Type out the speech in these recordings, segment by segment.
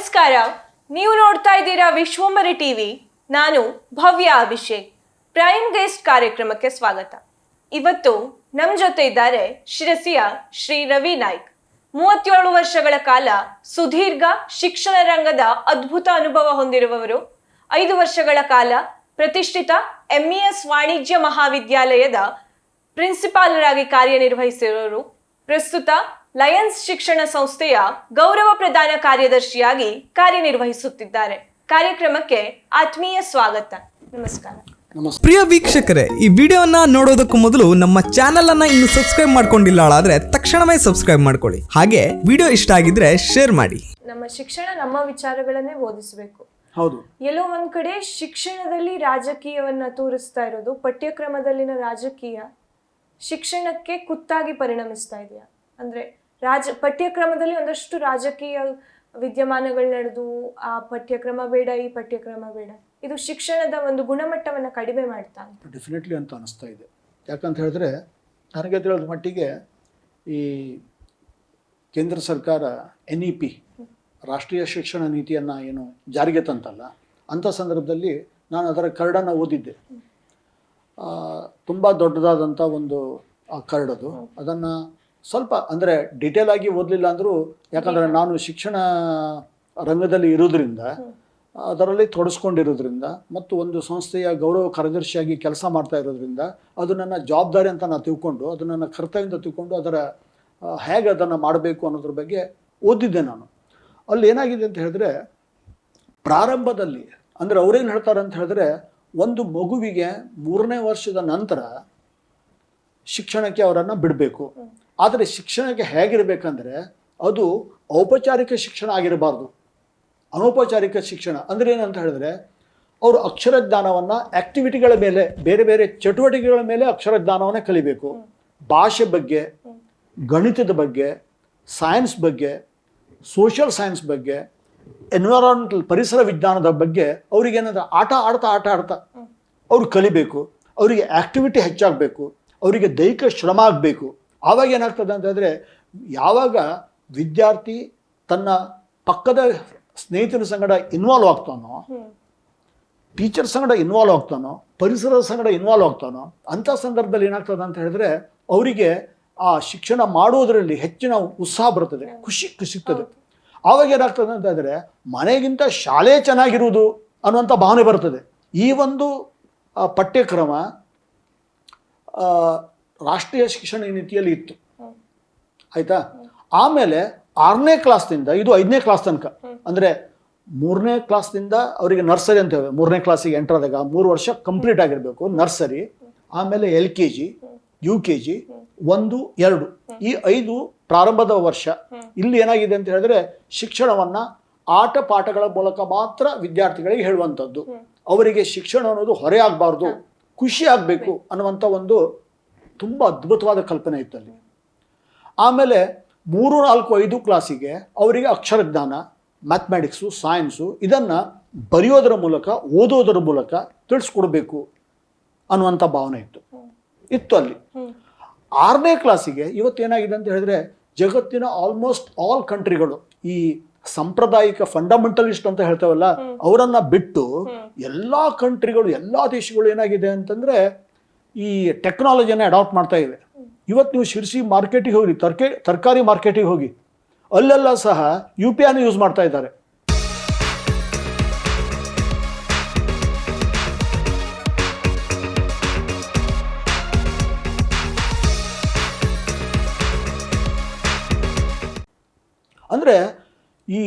ನಮಸ್ಕಾರ. ನೀವು ನೋಡ್ತಾ ಇದ್ದೀರಾ ವಿಶ್ವಂಬರಿ ಟಿವಿ. ನಾನು ಭವ್ಯ ಅಭಿಷೇಕ್. ಪ್ರೈಮ್ ಗೆಸ್ಟ್ ಕಾರ್ಯಕ್ರಮಕ್ಕೆ ಸ್ವಾಗತ. ಇವತ್ತು ನಮ್ಮ ಜೊತೆ ಇದ್ದಾರೆ ಶಿರಸಿಯ ಶ್ರೀ ರವಿ ನಾಯ್ಕ್. 37 ವರ್ಷಗಳ ಕಾಲ ಸುದೀರ್ಘ ಶಿಕ್ಷಣ ರಂಗದ ಅದ್ಭುತ ಅನುಭವ ಹೊಂದಿರುವವರು. 5 ವರ್ಷಗಳ ಕಾಲ ಪ್ರತಿಷ್ಠಿತ MES ವಾಣಿಜ್ಯ ಮಹಾವಿದ್ಯಾಲಯದ ಪ್ರಿನ್ಸಿಪಾಲರಾಗಿ ಕಾರ್ಯನಿರ್ವಹಿಸಿರುವವರು. ಪ್ರಸ್ತುತ ಲಯನ್ಸ್ ಶಿಕ್ಷಣ ಸಂಸ್ಥೆಯ ಗೌರವ ಪ್ರಧಾನ ಕಾರ್ಯದರ್ಶಿಯಾಗಿ ಕಾರ್ಯನಿರ್ವಹಿಸುತ್ತಿದ್ದಾರೆ. ಕಾರ್ಯಕ್ರಮಕ್ಕೆ ಆತ್ಮೀಯ ಸ್ವಾಗತ. ನಮಸ್ಕಾರ. ಪ್ರಿಯ ವೀಕ್ಷಕರೇ, ಈ ವಿಡಿಯೋನ ನೋಡೋದಕ್ಕೂ ಮೊದಲು ನಮ್ಮ ಚಾನೆಲ್ ಅನ್ನ ಇನ್ನು ಸಬ್ಸ್ಕ್ರೈಬ್ ಮಾಡ್ಕೊಂಡಿಲ್ಲ ಆದ್ರೆ ತಕ್ಷಣವೇ ಸಬ್ಸ್ಕ್ರೈಬ್ ಮಾಡ್ಕೊಳ್ಳಿ. ಹಾಗೆ ವಿಡಿಯೋ ಇಷ್ಟ ಆಗಿದ್ರೆ ಶೇರ್ ಮಾಡಿ. ನಮ್ಮ ಶಿಕ್ಷಣ ನಮ್ಮ ವಿಚಾರಗಳನ್ನೇ ಬೋಧಿಸಬೇಕು. ಹೌದು. ಎಲ್ಲೋ ಒಂದ್ ಕಡೆ ಶಿಕ್ಷಣದಲ್ಲಿ ರಾಜಕೀಯವನ್ನ ತೋರಿಸ್ತಾ ಇರೋದು, ಪಠ್ಯಕ್ರಮದಲ್ಲಿನ ರಾಜಕೀಯ ಶಿಕ್ಷಣಕ್ಕೆ ಕುತ್ತಾಗಿ ಪರಿಣಮಿಸ್ತಾ ಇದೆಯಾ? ಅಂದ್ರೆ ಪಠ್ಯಕ್ರಮದಲ್ಲಿ ಒಂದಷ್ಟು ರಾಜಕೀಯ ವಿದ್ಯಮಾನಗಳು ನಡೆದು ಆ ಪಠ್ಯಕ್ರಮ ಬೇಡ, ಈ ಪಠ್ಯಕ್ರಮ ಬೇಡ, ಇದು ಶಿಕ್ಷಣದ ಒಂದು ಗುಣಮಟ್ಟವನ್ನು ಕಡಿಮೆ ಮಾಡ್ತಾ ಡೆಫಿನೆಟ್ಲಿ ಅಂತ ಅನಿಸ್ತಾ ಇದೆ. ಯಾಕಂತ ಹೇಳಿದ್ರೆ ನನಗೆ ತಿಳಿದ ಮಟ್ಟಿಗೆ ಈ ಕೇಂದ್ರ ಸರ್ಕಾರ NEP ರಾಷ್ಟ್ರೀಯ ಶಿಕ್ಷಣ ನೀತಿಯನ್ನು ಏನು ಜಾರಿಗೆ ತಂತಲ್ಲ, ಅಂಥ ಸಂದರ್ಭದಲ್ಲಿ ನಾನು ಅದರ ಕರಡನ್ನು ಓದಿದ್ದೆ. ತುಂಬ ದೊಡ್ಡದಾದಂಥ ಒಂದು ಕರಡದು. ಅದನ್ನು ಸ್ವಲ್ಪ ಅಂದರೆ ಡಿಟೇಲ್ ಆಗಿ ಓದಲಿಲ್ಲ ಅಂದರೂ, ಯಾಕಂದರೆ ನಾನು ಶಿಕ್ಷಣ ರಂಗದಲ್ಲಿ ಇರೋದ್ರಿಂದ, ಅದರಲ್ಲಿ ತೊಡಸ್ಕೊಂಡಿರೋದ್ರಿಂದ ಮತ್ತು ಒಂದು ಸಂಸ್ಥೆಯ ಗೌರವ ಕಾರ್ಯದರ್ಶಿಯಾಗಿ ಕೆಲಸ ಮಾಡ್ತಾ ಇರೋದ್ರಿಂದ ಅದು ನನ್ನ ಜವಾಬ್ದಾರಿ ಅಂತ ನಾನು ತಿಳ್ಕೊಂಡು, ಅದು ನನ್ನ ಕರ್ತವ್ಯ ಅಂತ ತಿಳ್ಕೊಂಡು ಅದರ ಹೇಗೆ ಅದನ್ನು ಮಾಡಬೇಕು ಅನ್ನೋದ್ರ ಬಗ್ಗೆ ಓದಿದ್ದೆ ನಾನು. ಅಲ್ಲಿ ಏನಾಗಿದೆ ಅಂತ ಹೇಳಿದ್ರೆ, ಪ್ರಾರಂಭದಲ್ಲಿ ಅಂದರೆ ಅವ್ರೇನು ಹೇಳ್ತಾರೆ ಅಂತ ಹೇಳಿದ್ರೆ, ಒಂದು ಮಗುವಿಗೆ 3ನೇ ವರ್ಷದ ನಂತರ ಶಿಕ್ಷಣಕ್ಕೆ ಅವರನ್ನು ಬಿಡಬೇಕು. ಆದರೆ ಶಿಕ್ಷಣಕ್ಕೆ ಹೇಗಿರಬೇಕಂದ್ರೆ ಅದು ಔಪಚಾರಿಕ ಶಿಕ್ಷಣ ಆಗಿರಬಾರ್ದು, ಅನೌಪಚಾರಿಕ ಶಿಕ್ಷಣ. ಅಂದರೆ ಏನಂತ ಹೇಳಿದ್ರೆ, ಅವರು ಅಕ್ಷರ ಜ್ಞಾನವನ್ನು ಆ್ಯಕ್ಟಿವಿಟಿಗಳ ಮೇಲೆ, ಬೇರೆ ಬೇರೆ ಚಟುವಟಿಕೆಗಳ ಮೇಲೆ ಅಕ್ಷರ ಜ್ಞಾನವನ್ನೇ ಕಲಿಬೇಕು. ಭಾಷೆ ಬಗ್ಗೆ, ಗಣಿತದ ಬಗ್ಗೆ, ಸೈನ್ಸ್ ಬಗ್ಗೆ, ಸೋಷಿಯಲ್ ಸೈನ್ಸ್ ಬಗ್ಗೆ, ಎನ್ವಿರಾನ್ಮೆಂಟಲ್ ಪರಿಸರ ವಿಜ್ಞಾನದ ಬಗ್ಗೆ ಅವ್ರಿಗೇನಂದ್ರೆ ಆಟ ಆಡ್ತಾ ಅವ್ರು ಕಲಿಬೇಕು. ಅವರಿಗೆ ಆ್ಯಕ್ಟಿವಿಟಿ ಹೆಚ್ಚಾಗಬೇಕು, ಅವರಿಗೆ ದೈಹಿಕ ಶ್ರಮ ಆಗಬೇಕು. ಆವಾಗ ಏನಾಗ್ತದೆ ಅಂತ ಹೇಳಿದ್ರೆ, ಯಾವಾಗ ವಿದ್ಯಾರ್ಥಿ ತನ್ನ ಪಕ್ಕದ ಸ್ನೇಹಿತರ ಸಂಗಡ ಇನ್ವಾಲ್ವ್ ಆಗ್ತಾನೋ, ಟೀಚರ್ ಸಂಗಡ ಇನ್ವಾಲ್ವ್ ಆಗ್ತಾನೋ, ಪರಿಸರದ ಸಂಗಡ ಇನ್ವಾಲ್ವ್ ಆಗ್ತಾನೋ, ಅಂಥ ಸಂದರ್ಭದಲ್ಲಿ ಏನಾಗ್ತದೆ ಅಂತ ಹೇಳಿದ್ರೆ ಅವರಿಗೆ ಆ ಶಿಕ್ಷಣ ಮಾಡುವುದರಲ್ಲಿ ಹೆಚ್ಚಿನ ಉತ್ಸಾಹ ಬರ್ತದೆ, ಖುಷಿ ಸಿಗ್ತದೆ. ಆವಾಗ ಏನಾಗ್ತದೆ ಅಂತ ಹೇಳಿದ್ರೆ ಮನೆಗಿಂತ ಶಾಲೆ ಚೆನ್ನಾಗಿರುವುದು ಅನ್ನುವಂಥ ಭಾವನೆ ಬರ್ತದೆ. ಈ ಒಂದು ಪಠ್ಯಕ್ರಮ ರಾಷ್ಟ್ರೀಯ ಶಿಕ್ಷಣ ನೀತಿಯಲ್ಲಿ ಇತ್ತು, ಆಯ್ತಾ. ಆಮೇಲೆ 6ನೇ ಕ್ಲಾಸ್ನಿಂದ ಇದು 5ನೇ ಕ್ಲಾಸ್ ತನಕ, ಅಂದರೆ 3ನೇ ಕ್ಲಾಸ್ನಿಂದ ಅವರಿಗೆ ನರ್ಸರಿ ಅಂತೇವೆ. 3ನೇ ಕ್ಲಾಸಿಗೆ ಎಂಟರ್ ಆದಾಗ 3 ವರ್ಷ ಕಂಪ್ಲೀಟ್ ಆಗಿರಬೇಕು ನರ್ಸರಿ. ಆಮೇಲೆ LKG, UKG 1, 2 ಈ 5 ಪ್ರಾರಂಭದ ವರ್ಷ. ಇಲ್ಲಿ ಏನಾಗಿದೆ ಅಂತ ಹೇಳಿದ್ರೆ, ಶಿಕ್ಷಣವನ್ನು ಆಟ ಪಾಠಗಳ ಮೂಲಕ ಮಾತ್ರ ವಿದ್ಯಾರ್ಥಿಗಳಿಗೆ ಹೇಳುವಂಥದ್ದು. ಅವರಿಗೆ ಶಿಕ್ಷಣ ಅನ್ನೋದು ಹೊರೆ ಆಗಬಾರ್ದು, ಖುಷಿ ಆಗಬೇಕು ಅನ್ನುವಂಥ ಒಂದು ತುಂಬ ಅದ್ಭುತವಾದ ಕಲ್ಪನೆ ಇತ್ತು ಅಲ್ಲಿ. ಆಮೇಲೆ 3, 4, 5 ಕ್ಲಾಸಿಗೆ ಅವರಿಗೆ ಅಕ್ಷರ ಜ್ಞಾನ, ಮ್ಯಾಥಮೆಟಿಕ್ಸು, ಸೈನ್ಸು ಇದನ್ನು ಬರೆಯೋದರ ಮೂಲಕ, ಓದೋದರ ಮೂಲಕ ತಿಳಿಸ್ಕೊಡ್ಬೇಕು ಅನ್ನುವಂಥ ಭಾವನೆ ಇತ್ತು ಅಲ್ಲಿ. 6ನೇ ಕ್ಲಾಸಿಗೆ ಇವತ್ತೇನಾಗಿದೆ ಅಂತ ಹೇಳಿದ್ರೆ, ಜಗತ್ತಿನ ಆಲ್ಮೋಸ್ಟ್ ಆಲ್ ಕಂಟ್ರಿಗಳು ಈ ಸಾಂಪ್ರದಾಯಿಕ ಫಂಡಮೆಂಟಲಿಸ್ಟ್ ಅಂತ ಹೇಳ್ತೇವಲ್ಲ, ಅವರನ್ನು ಬಿಟ್ಟು ಎಲ್ಲ ಕಂಟ್ರಿಗಳು, ಎಲ್ಲ ದೇಶಗಳು ಏನಾಗಿದೆ ಅಂತಂದರೆ ಈ ಟೆಕ್ನಾಲಜಿಯನ್ನು ಅಡಾಪ್ಟ್ ಮಾಡ್ತಾ ಇವೆ. ಇವತ್ತು ನೀವು ಶಿರ್ಸಿ ಮಾರ್ಕೆಟಿಗೆ ಹೋಗಿ, ತರಕಾರಿ ಮಾರ್ಕೆಟಿಗೆ ಹೋಗಿ, ಅಲ್ಲೆಲ್ಲ ಸಹ UPI ಯೂಸ್ ಮಾಡ್ತಾ ಇದ್ದಾರೆ. ಅಂದರೆ ಈ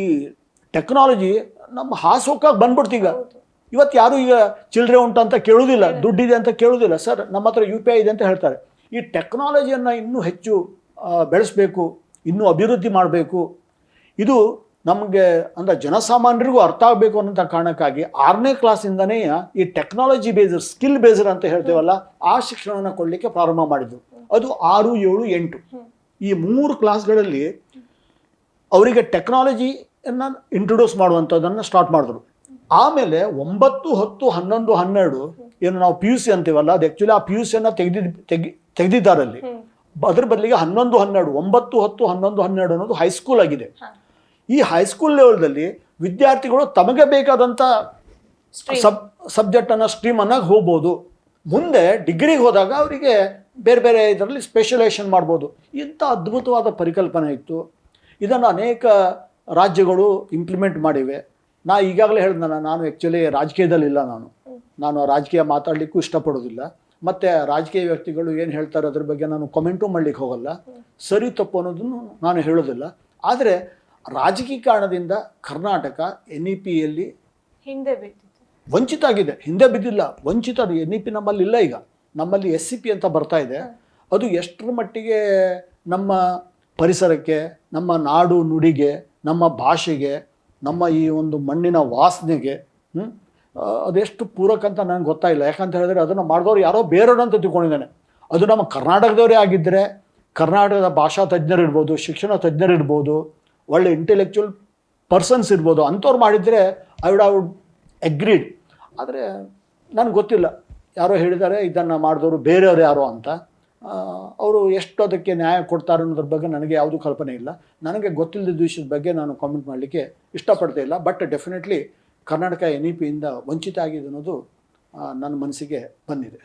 ಟೆಕ್ನಾಲಜಿ ನಮ್ಮ ಹಾಸೋಕಾಗಿ ಬಂದ್ಬಿಡ್ತೀಗ. ಇವತ್ತು ಯಾರು ಈಗ ಚಿಲ್ಲರೆ ಉಂಟು ಅಂತ ಕೇಳೋದಿಲ್ಲ, ದುಡ್ಡಿದೆ ಅಂತ ಕೇಳೋದಿಲ್ಲ. ಸರ್ ನಮ್ಮ ಹತ್ರ UPI ಇದೆ ಅಂತ ಹೇಳ್ತಾರೆ. ಈ ಟೆಕ್ನಾಲಜಿಯನ್ನು ಇನ್ನೂ ಹೆಚ್ಚು ಬೆಳೆಸಬೇಕು, ಇನ್ನೂ ಅಭಿವೃದ್ಧಿ ಮಾಡಬೇಕು. ಇದು ನಮಗೆ ಅಂದರೆ ಜನಸಾಮಾನ್ಯರಿಗೂ ಅರ್ಥ ಆಗಬೇಕು ಅನ್ನೋಂಥ ಕಾರಣಕ್ಕಾಗಿ 6ನೇ ಕ್ಲಾಸಿಂದನೇ ಈ ಟೆಕ್ನಾಲಜಿ ಬೇಸ್ಡ್, ಸ್ಕಿಲ್ ಬೇಸ್ಡ್ ಅಂತ ಹೇಳ್ತೇವಲ್ಲ, ಆ ಶಿಕ್ಷಣವನ್ನು ಕೊಡಲಿಕ್ಕೆ ಪ್ರಾರಂಭ ಮಾಡಿದ್ದು. ಅದು 6, 7, 8 ಈ 3 ಕ್ಲಾಸ್ಗಳಲ್ಲಿ ಅವರಿಗೆ ಟೆಕ್ನಾಲಜಿಯನ್ನು ಇಂಟ್ರೊಡ್ಯೂಸ್ ಮಾಡುವಂಥದ್ದನ್ನು ಸ್ಟಾರ್ಟ್ ಮಾಡಿದ್ರು. ಆಮೇಲೆ 9, 10, 11, 12 ಏನು ನಾವು PUC ಅಂತೀವಲ್ಲ, ಅದು ಆ್ಯಕ್ಚುಲಿ ಆ PUCಯನ್ನು ತೆಗೆದಿದ್ದಾರಲ್ಲಿ. ಅದ್ರ ಬದಲಿಗೆ 11, 12, 9, 10, 11, 12 ಅನ್ನೋದು ಹೈಸ್ಕೂಲ್ ಆಗಿದೆ. ಈ ಹೈಸ್ಕೂಲ್ ಲೆವೆಲ್ದಲ್ಲಿ ವಿದ್ಯಾರ್ಥಿಗಳು ತಮಗೆ ಬೇಕಾದಂಥ ಸಬ್ಜೆಕ್ಟನ್ನು ಸ್ಟ್ರೀಮನ್ನು ಹೋಗ್ಬೋದು. ಮುಂದೆ ಡಿಗ್ರಿಗೆ ಹೋದಾಗ ಅವರಿಗೆ ಬೇರೆ ಬೇರೆ ಇದರಲ್ಲಿ ಸ್ಪೆಷಲೈಸೇಷನ್ ಮಾಡ್ಬೋದು. ಇಂಥ ಅದ್ಭುತವಾದ ಪರಿಕಲ್ಪನೆ ಇತ್ತು. ಇದನ್ನು ಅನೇಕ ರಾಜ್ಯಗಳು ಇಂಪ್ಲಿಮೆಂಟ್ ಮಾಡಿವೆ. ಈಗಾಗಲೇ ಹೇಳಿದ್ನಲ್ಲ, ನಾನು ಆ್ಯಕ್ಚುಲಿ ರಾಜಕೀಯದಲ್ಲಿಲ್ಲ. ನಾನು ರಾಜಕೀಯ ಮಾತಾಡಲಿಕ್ಕೂ ಇಷ್ಟಪಡೋದಿಲ್ಲ. ಮತ್ತು ರಾಜಕೀಯ ವ್ಯಕ್ತಿಗಳು ಏನು ಹೇಳ್ತಾರೆ ಅದ್ರ ಬಗ್ಗೆ ನಾನು ಕಮೆಂಟು ಮಾಡಲಿಕ್ಕೆ ಹೋಗಲ್ಲ. ಸರಿ ತಪ್ಪು ಅನ್ನೋದನ್ನು ನಾನು ಹೇಳೋದಿಲ್ಲ. ಆದರೆ ರಾಜಕೀಯ ಕಾರಣದಿಂದ ಕರ್ನಾಟಕ NEPಯಲ್ಲಿ ಹಿಂದೆ ಬಿದ್ದಿದೆ, ವಂಚಿತ ಆಗಿದೆ. ಹಿಂದೆ ಬಿದ್ದಿಲ್ಲ, ವಂಚಿತ. NEP ನಮ್ಮಲ್ಲಿ ಇಲ್ಲ. ಈಗ ನಮ್ಮಲ್ಲಿ SCP ಅಂತ ಬರ್ತಾ ಇದೆ. ಅದು ಎಷ್ಟರ ಮಟ್ಟಿಗೆ ನಮ್ಮ ಪರಿಸರಕ್ಕೆ, ನಮ್ಮ ನಾಡು ನುಡಿಗೆ, ನಮ್ಮ ಭಾಷೆಗೆ, ನಮ್ಮ ಈ ಒಂದು ಮಣ್ಣಿನ ವಾಸನೆಗೆ ಅದೆಷ್ಟು ಪೂರಕ ಅಂತ ನನಗೆ ಗೊತ್ತಾಯಿಲ್ಲ. ಯಾಕಂತ ಹೇಳಿದ್ರೆ ಅದನ್ನು ಮಾಡಿದವ್ರು ಯಾರೋ ಬೇರೆಯವ್ರು ಅಂತ ತಿಳ್ಕೊಂಡಿದ್ದಾನೆ. ಅದು ನಮ್ಮ ಕರ್ನಾಟಕದವರೇ ಆಗಿದ್ದರೆ, ಕರ್ನಾಟಕದ ಭಾಷಾ ತಜ್ಞರಿರ್ಬೋದು, ಶಿಕ್ಷಣ ತಜ್ಞರಿರ್ಬೋದು, ಒಳ್ಳೆ ಇಂಟೆಲೆಕ್ಚುಯಲ್ ಪರ್ಸನ್ಸ್ ಇರ್ಬೋದು, ಅಂಥವ್ರು ಮಾಡಿದರೆ ಐ ವುಡ್ ಅಗ್ರೀಡ್. ಆದರೆ ನನಗೆ ಗೊತ್ತಿಲ್ಲ, ಯಾರೋ ಹೇಳಿದ್ದಾರೆ ಇದನ್ನು ಮಾಡಿದವರು ಬೇರೆಯವರು ಯಾರೋ ಅಂತ. ಅವರು ಎಷ್ಟು ಅದಕ್ಕೆ ನ್ಯಾಯ ಕೊಡ್ತಾರೆ ಅನ್ನೋದ್ರ ಬಗ್ಗೆ ನನಗೆ ಯಾವುದೂ ಕಲ್ಪನೆ ಇಲ್ಲ. ನನಗೆ ಗೊತ್ತಿಲ್ಲದ ವಿಷಯದ ಬಗ್ಗೆ ನಾನು ಕಾಮೆಂಟ್ ಮಾಡಲಿಕ್ಕೆ ಇಷ್ಟಪಡ್ತಾ ಇಲ್ಲ. ಬಟ್ ಡೆಫಿನೆಟ್ಲಿ ಕರ್ನಾಟಕ NEPಯಿಂದ ವಂಚಿತ ಆಗಿದೆ ಅನ್ನೋದು ನನ್ನ ಮನಸ್ಸಿಗೆ ಬಂದಿದೆ.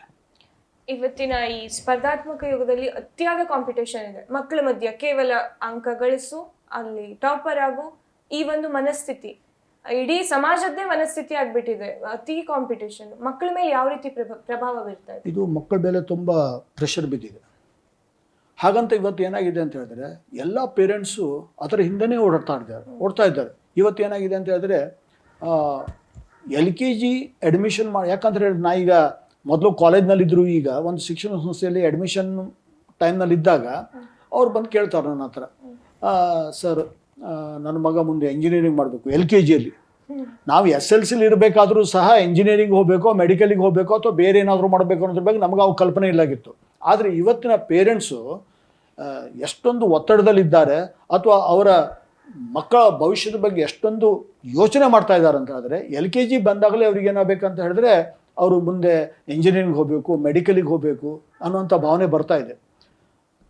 ಇವತ್ತಿನ ಈ ಸ್ಪರ್ಧಾತ್ಮಕ ಯುಗದಲ್ಲಿ ಅತಿಯಾದ ಕಾಂಪಿಟೇಷನ್ ಇದೆ ಮಕ್ಕಳ ಮಧ್ಯೆ. ಕೇವಲ ಅಂಕ ಗಳಿಸು, ಅಲ್ಲಿ ಟಾಪರ್ ಆಗು, ಈ ಒಂದು ಮನಸ್ಥಿತಿ ಇಡೀ ಸಮಾಜದ್ದೇ ಮನಸ್ಥಿತಿ ಆಗ್ಬಿಟ್ಟಿದೆ. ಅತಿ ಕಾಂಪಿಟೇಷನ್ ಮಕ್ಕಳ ಮೇಲೆ ಯಾವ ರೀತಿ ಪ್ರಭಾವ ಬೀರ್ತಾ ಇದೆ? ಇದು ಮಕ್ಕಳ ಮೇಲೆ ತುಂಬ ಪ್ರೆಷರ್ ಬಿದ್ದಿದೆ. ಹಾಗಂತ ಇವತ್ತು ಏನಾಗಿದೆ ಅಂತ ಹೇಳಿದ್ರೆ ಎಲ್ಲ ಪೇರೆಂಟ್ಸು ಅದರ ಹಿಂದೆನೇ ಓಡ್ತಾ ಇದ್ದಾರೆ. ಇವತ್ತು ಏನಾಗಿದೆ ಅಂತ ಹೇಳಿದ್ರೆ LKG ಅಡ್ಮಿಷನ್ ಮಾಡಿ, ಯಾಕಂತ ಹೇಳಿದ್ರೆ ಈಗ ಮೊದಲು ಕಾಲೇಜ್ನಲ್ಲಿದ್ದರು, ಈಗ ಒಂದು ಶಿಕ್ಷಣ ಸಂಸ್ಥೆಯಲ್ಲಿ ಅಡ್ಮಿಷನ್ ಟೈಮ್ನಲ್ಲಿದ್ದಾಗ ಅವ್ರು ಬಂದು ಕೇಳ್ತಾರೆ ನನ್ನ ಹತ್ರ, ಸರ್ ನನ್ನ ಮಗ ಮುಂದೆ ಇಂಜಿನಿಯರಿಂಗ್ ಮಾಡಬೇಕು LKGಯಲ್ಲಿ. ನಾವು SLCಲಿ ಇರಬೇಕಾದ್ರೂ ಸಹ ಇಂಜಿನಿಯರಿಂಗ್ ಹೋಗಬೇಕೋ, ಮೆಡಿಕಲಿಗೆ ಹೋಗಬೇಕೋ, ಅಥವಾ ಬೇರೆ ಏನಾದರೂ ಮಾಡಬೇಕು ಅನ್ನೋದ್ರ ಬಗ್ಗೆ ನಮಗೆ ಅವು ಕಲ್ಪನೆ ಇಲ್ಲಾಗಿತ್ತು. ಆದರೆ ಇವತ್ತಿನ ಪೇರೆಂಟ್ಸು ಎಷ್ಟೊಂದು ಒತ್ತಡದಲ್ಲಿದ್ದಾರೆ, ಅಥವಾ ಅವರ ಮಕ್ಕಳ ಭವಿಷ್ಯದ ಬಗ್ಗೆ ಎಷ್ಟೊಂದು ಯೋಚನೆ ಮಾಡ್ತಾ ಇದ್ದಾರೆ ಅಂತ ಹೇಳಿದ್ರೆ, LKG ಬಂದಾಗಲೇ ಅವ್ರಿಗೆ ಏನಾಗಬೇಕಂತ ಹೇಳಿದ್ರೆ ಅವರು ಮುಂದೆ ಇಂಜಿನಿಯರಿಂಗ್ ಹೋಗಬೇಕು, ಮೆಡಿಕಲಿಗೆ ಹೋಗಬೇಕು ಅನ್ನುವಂಥ ಭಾವನೆ ಬರ್ತಾ ಇದೆ.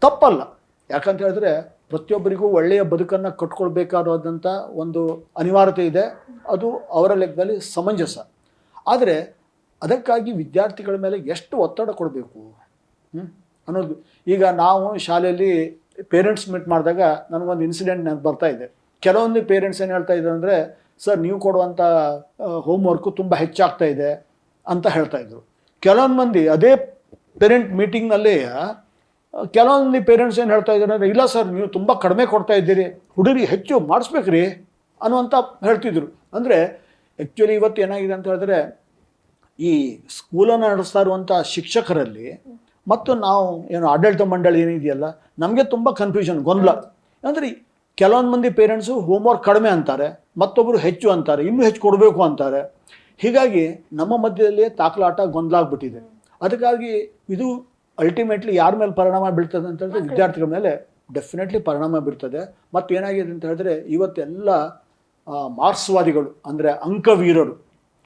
ತಪ್ಪಲ್ಲ, ಯಾಕಂತ ಹೇಳಿದ್ರೆ ಪ್ರತಿಯೊಬ್ಬರಿಗೂ ಒಳ್ಳೆಯ ಬದುಕನ್ನು ಕಟ್ಕೊಳ್ಬೇಕಾದಂಥ ಒಂದು ಅನಿವಾರ್ಯತೆ ಇದೆ. ಅದು ಅವರ ಲೆಕ್ಕದಲ್ಲಿ ಸಮಂಜಸ. ಆದರೆ ಅದಕ್ಕಾಗಿ ವಿದ್ಯಾರ್ಥಿಗಳ ಮೇಲೆ ಎಷ್ಟು ಒತ್ತಡ ಕೊಡಬೇಕು ಅನ್ನೋದು. ಈಗ ನಾವು ಶಾಲೆಯಲ್ಲಿ ಪೇರೆಂಟ್ಸ್ ಮೀಟ್ ಮಾಡಿದಾಗ ನನಗೊಂದು ಇನ್ಸಿಡೆಂಟ್ ನನಗೆ ಬರ್ತಾ ಇದೆ. ಕೆಲವೊಂದು ಪೇರೆಂಟ್ಸ್ ಏನು ಹೇಳ್ತಾ ಇದ್ದಾರೆ ಅಂದರೆ, ಸರ್ ನೀವು ಕೊಡುವಂಥ ಹೋಮ್ವರ್ಕು ತುಂಬ ಹೆಚ್ಚಾಗ್ತಾ ಇದೆ ಅಂತ ಹೇಳ್ತಾ ಇದ್ರು. ಕೆಲವೊಂದು ಮಂದಿ ಅದೇ ಪೇರೆಂಟ್ ಮೀಟಿಂಗ್ನಲ್ಲಿ ಕೆಲವೊಂದು ಪೇರೆಂಟ್ಸ್ ಏನು ಹೇಳ್ತಾ ಇದ್ದಾರೆ ಅಂದರೆ, ಇಲ್ಲ ಸರ್ ನೀವು ತುಂಬ ಕಡಿಮೆ ಕೊಡ್ತಾ ಇದ್ದೀರಿ, ಹುಡುಗರಿಗೆ ಹೆಚ್ಚು ಮಾಡಿಸ್ಬೇಕ್ರಿ ಅನ್ನುವಂಥ ಹೇಳ್ತಿದ್ರು. ಅಂದರೆ ಆ್ಯಕ್ಚುಲಿ ಇವತ್ತು ಏನಾಗಿದೆ ಅಂತ ಹೇಳಿದ್ರೆ, ಈ ಸ್ಕೂಲನ್ನು ನಡೆಸ್ತಾ ಇರುವಂಥ ಶಿಕ್ಷಕರಲ್ಲಿ ಮತ್ತು ನಾವು ಏನು ಆಡಳಿತ ಮಂಡಳಿ ಏನಿದೆಯಲ್ಲ, ನಮಗೆ ತುಂಬ ಕನ್ಫ್ಯೂಷನ್, ಗೊಂದಲ. ಅಂದರೆ ಕೆಲವೊಂದು ಮಂದಿ ಪೇರೆಂಟ್ಸು ಹೋಮ್ವರ್ಕ್ ಕಡಿಮೆ ಅಂತಾರೆ, ಮತ್ತೊಬ್ಬರು ಹೆಚ್ಚು ಅಂತಾರೆ, ಇನ್ನೂ ಹೆಚ್ಚು ಕೊಡಬೇಕು ಅಂತಾರೆ. ಹೀಗಾಗಿ ನಮ್ಮ ಮಧ್ಯದಲ್ಲಿಯೇ ತಾಕಲಾಟ, ಗೊಂದಲ ಆಗ್ಬಿಟ್ಟಿದೆ. ಅದಕ್ಕಾಗಿ ಇದು ಅಲ್ಟಿಮೇಟ್ಲಿ ಯಾರ ಮೇಲೆ ಪರಿಣಾಮ ಬೀಳ್ತದೆ ಅಂತ ಹೇಳಿದ್ರೆ ವಿದ್ಯಾರ್ಥಿಗಳ ಮೇಲೆ ಡೆಫಿನೆಟ್ಲಿ ಪರಿಣಾಮ ಬೀರ್ತದೆ. ಮತ್ತು ಏನಾಗಿದೆ ಅಂತ ಹೇಳಿದ್ರೆ ಇವತ್ತೆಲ್ಲ ಮಾರ್ಕ್ಸ್ವಾದಿಗಳು, ಅಂದರೆ ಅಂಕವೀರರು,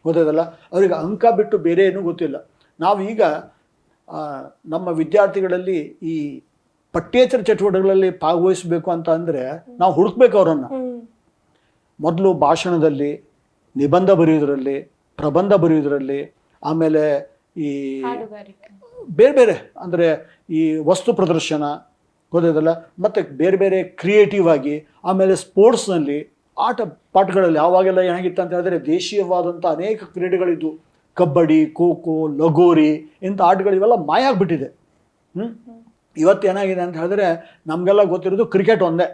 ಗೊತ್ತದಲ್ಲ, ಅವರಿಗೆ ಅಂಕ ಬಿಟ್ಟು ಬೇರೆ ಏನೂ ಗೊತ್ತಿಲ್ಲ. ನಾವೀಗ ನಮ್ಮ ವಿದ್ಯಾರ್ಥಿಗಳಲ್ಲಿ ಈ ಪಠ್ಯೇತರ ಚಟುವಟಿಕೆಗಳಲ್ಲಿ ಭಾಗವಹಿಸಬೇಕು ಅಂತ ಅಂದರೆ ನಾವು ಹುಡುಕ್ಬೇಕು ಅವರನ್ನು. ಮೊದಲು ಭಾಷಣದಲ್ಲಿ, ನಿಬಂಧ ಬರೆಯೋದ್ರಲ್ಲಿ, ಪ್ರಬಂಧ ಬರೆಯೋದ್ರಲ್ಲಿ, ಆಮೇಲೆ ಈ ಬೇರೆ ಬೇರೆ ಅಂದರೆ ಈ ವಸ್ತು ಪ್ರದರ್ಶನ, ಗೊತ್ತದಲ್ಲ, ಮತ್ತು ಬೇರೆ ಬೇರೆ ಕ್ರಿಯೇಟಿವ್ ಆಗಿ, ಆಮೇಲೆ ಸ್ಪೋರ್ಟ್ಸ್ನಲ್ಲಿ, ಆಟ ಪಾಠಗಳಲ್ಲಿ ಆವಾಗೆಲ್ಲ ಏನಾಗಿತ್ತು ಅಂತ ಹೇಳಿದ್ರೆ ದೇಶೀಯವಾದಂಥ ಅನೇಕ ಕ್ರೀಡೆಗಳಿದ್ದು, ಕಬಡ್ಡಿ, ಖೋ ಖೋ, ಲಗೋರಿ ಇಂಥ ಆಟಗಳು ಇವೆಲ್ಲ ಮಾಯ ಆಗಿಬಿಟ್ಟಿದೆ. ಇವತ್ತೇನಾಗಿದೆ ಅಂತ ಹೇಳಿದ್ರೆ ನಮಗೆಲ್ಲ ಗೊತ್ತಿರೋದು ಕ್ರಿಕೆಟ್ ಒಂದೇ.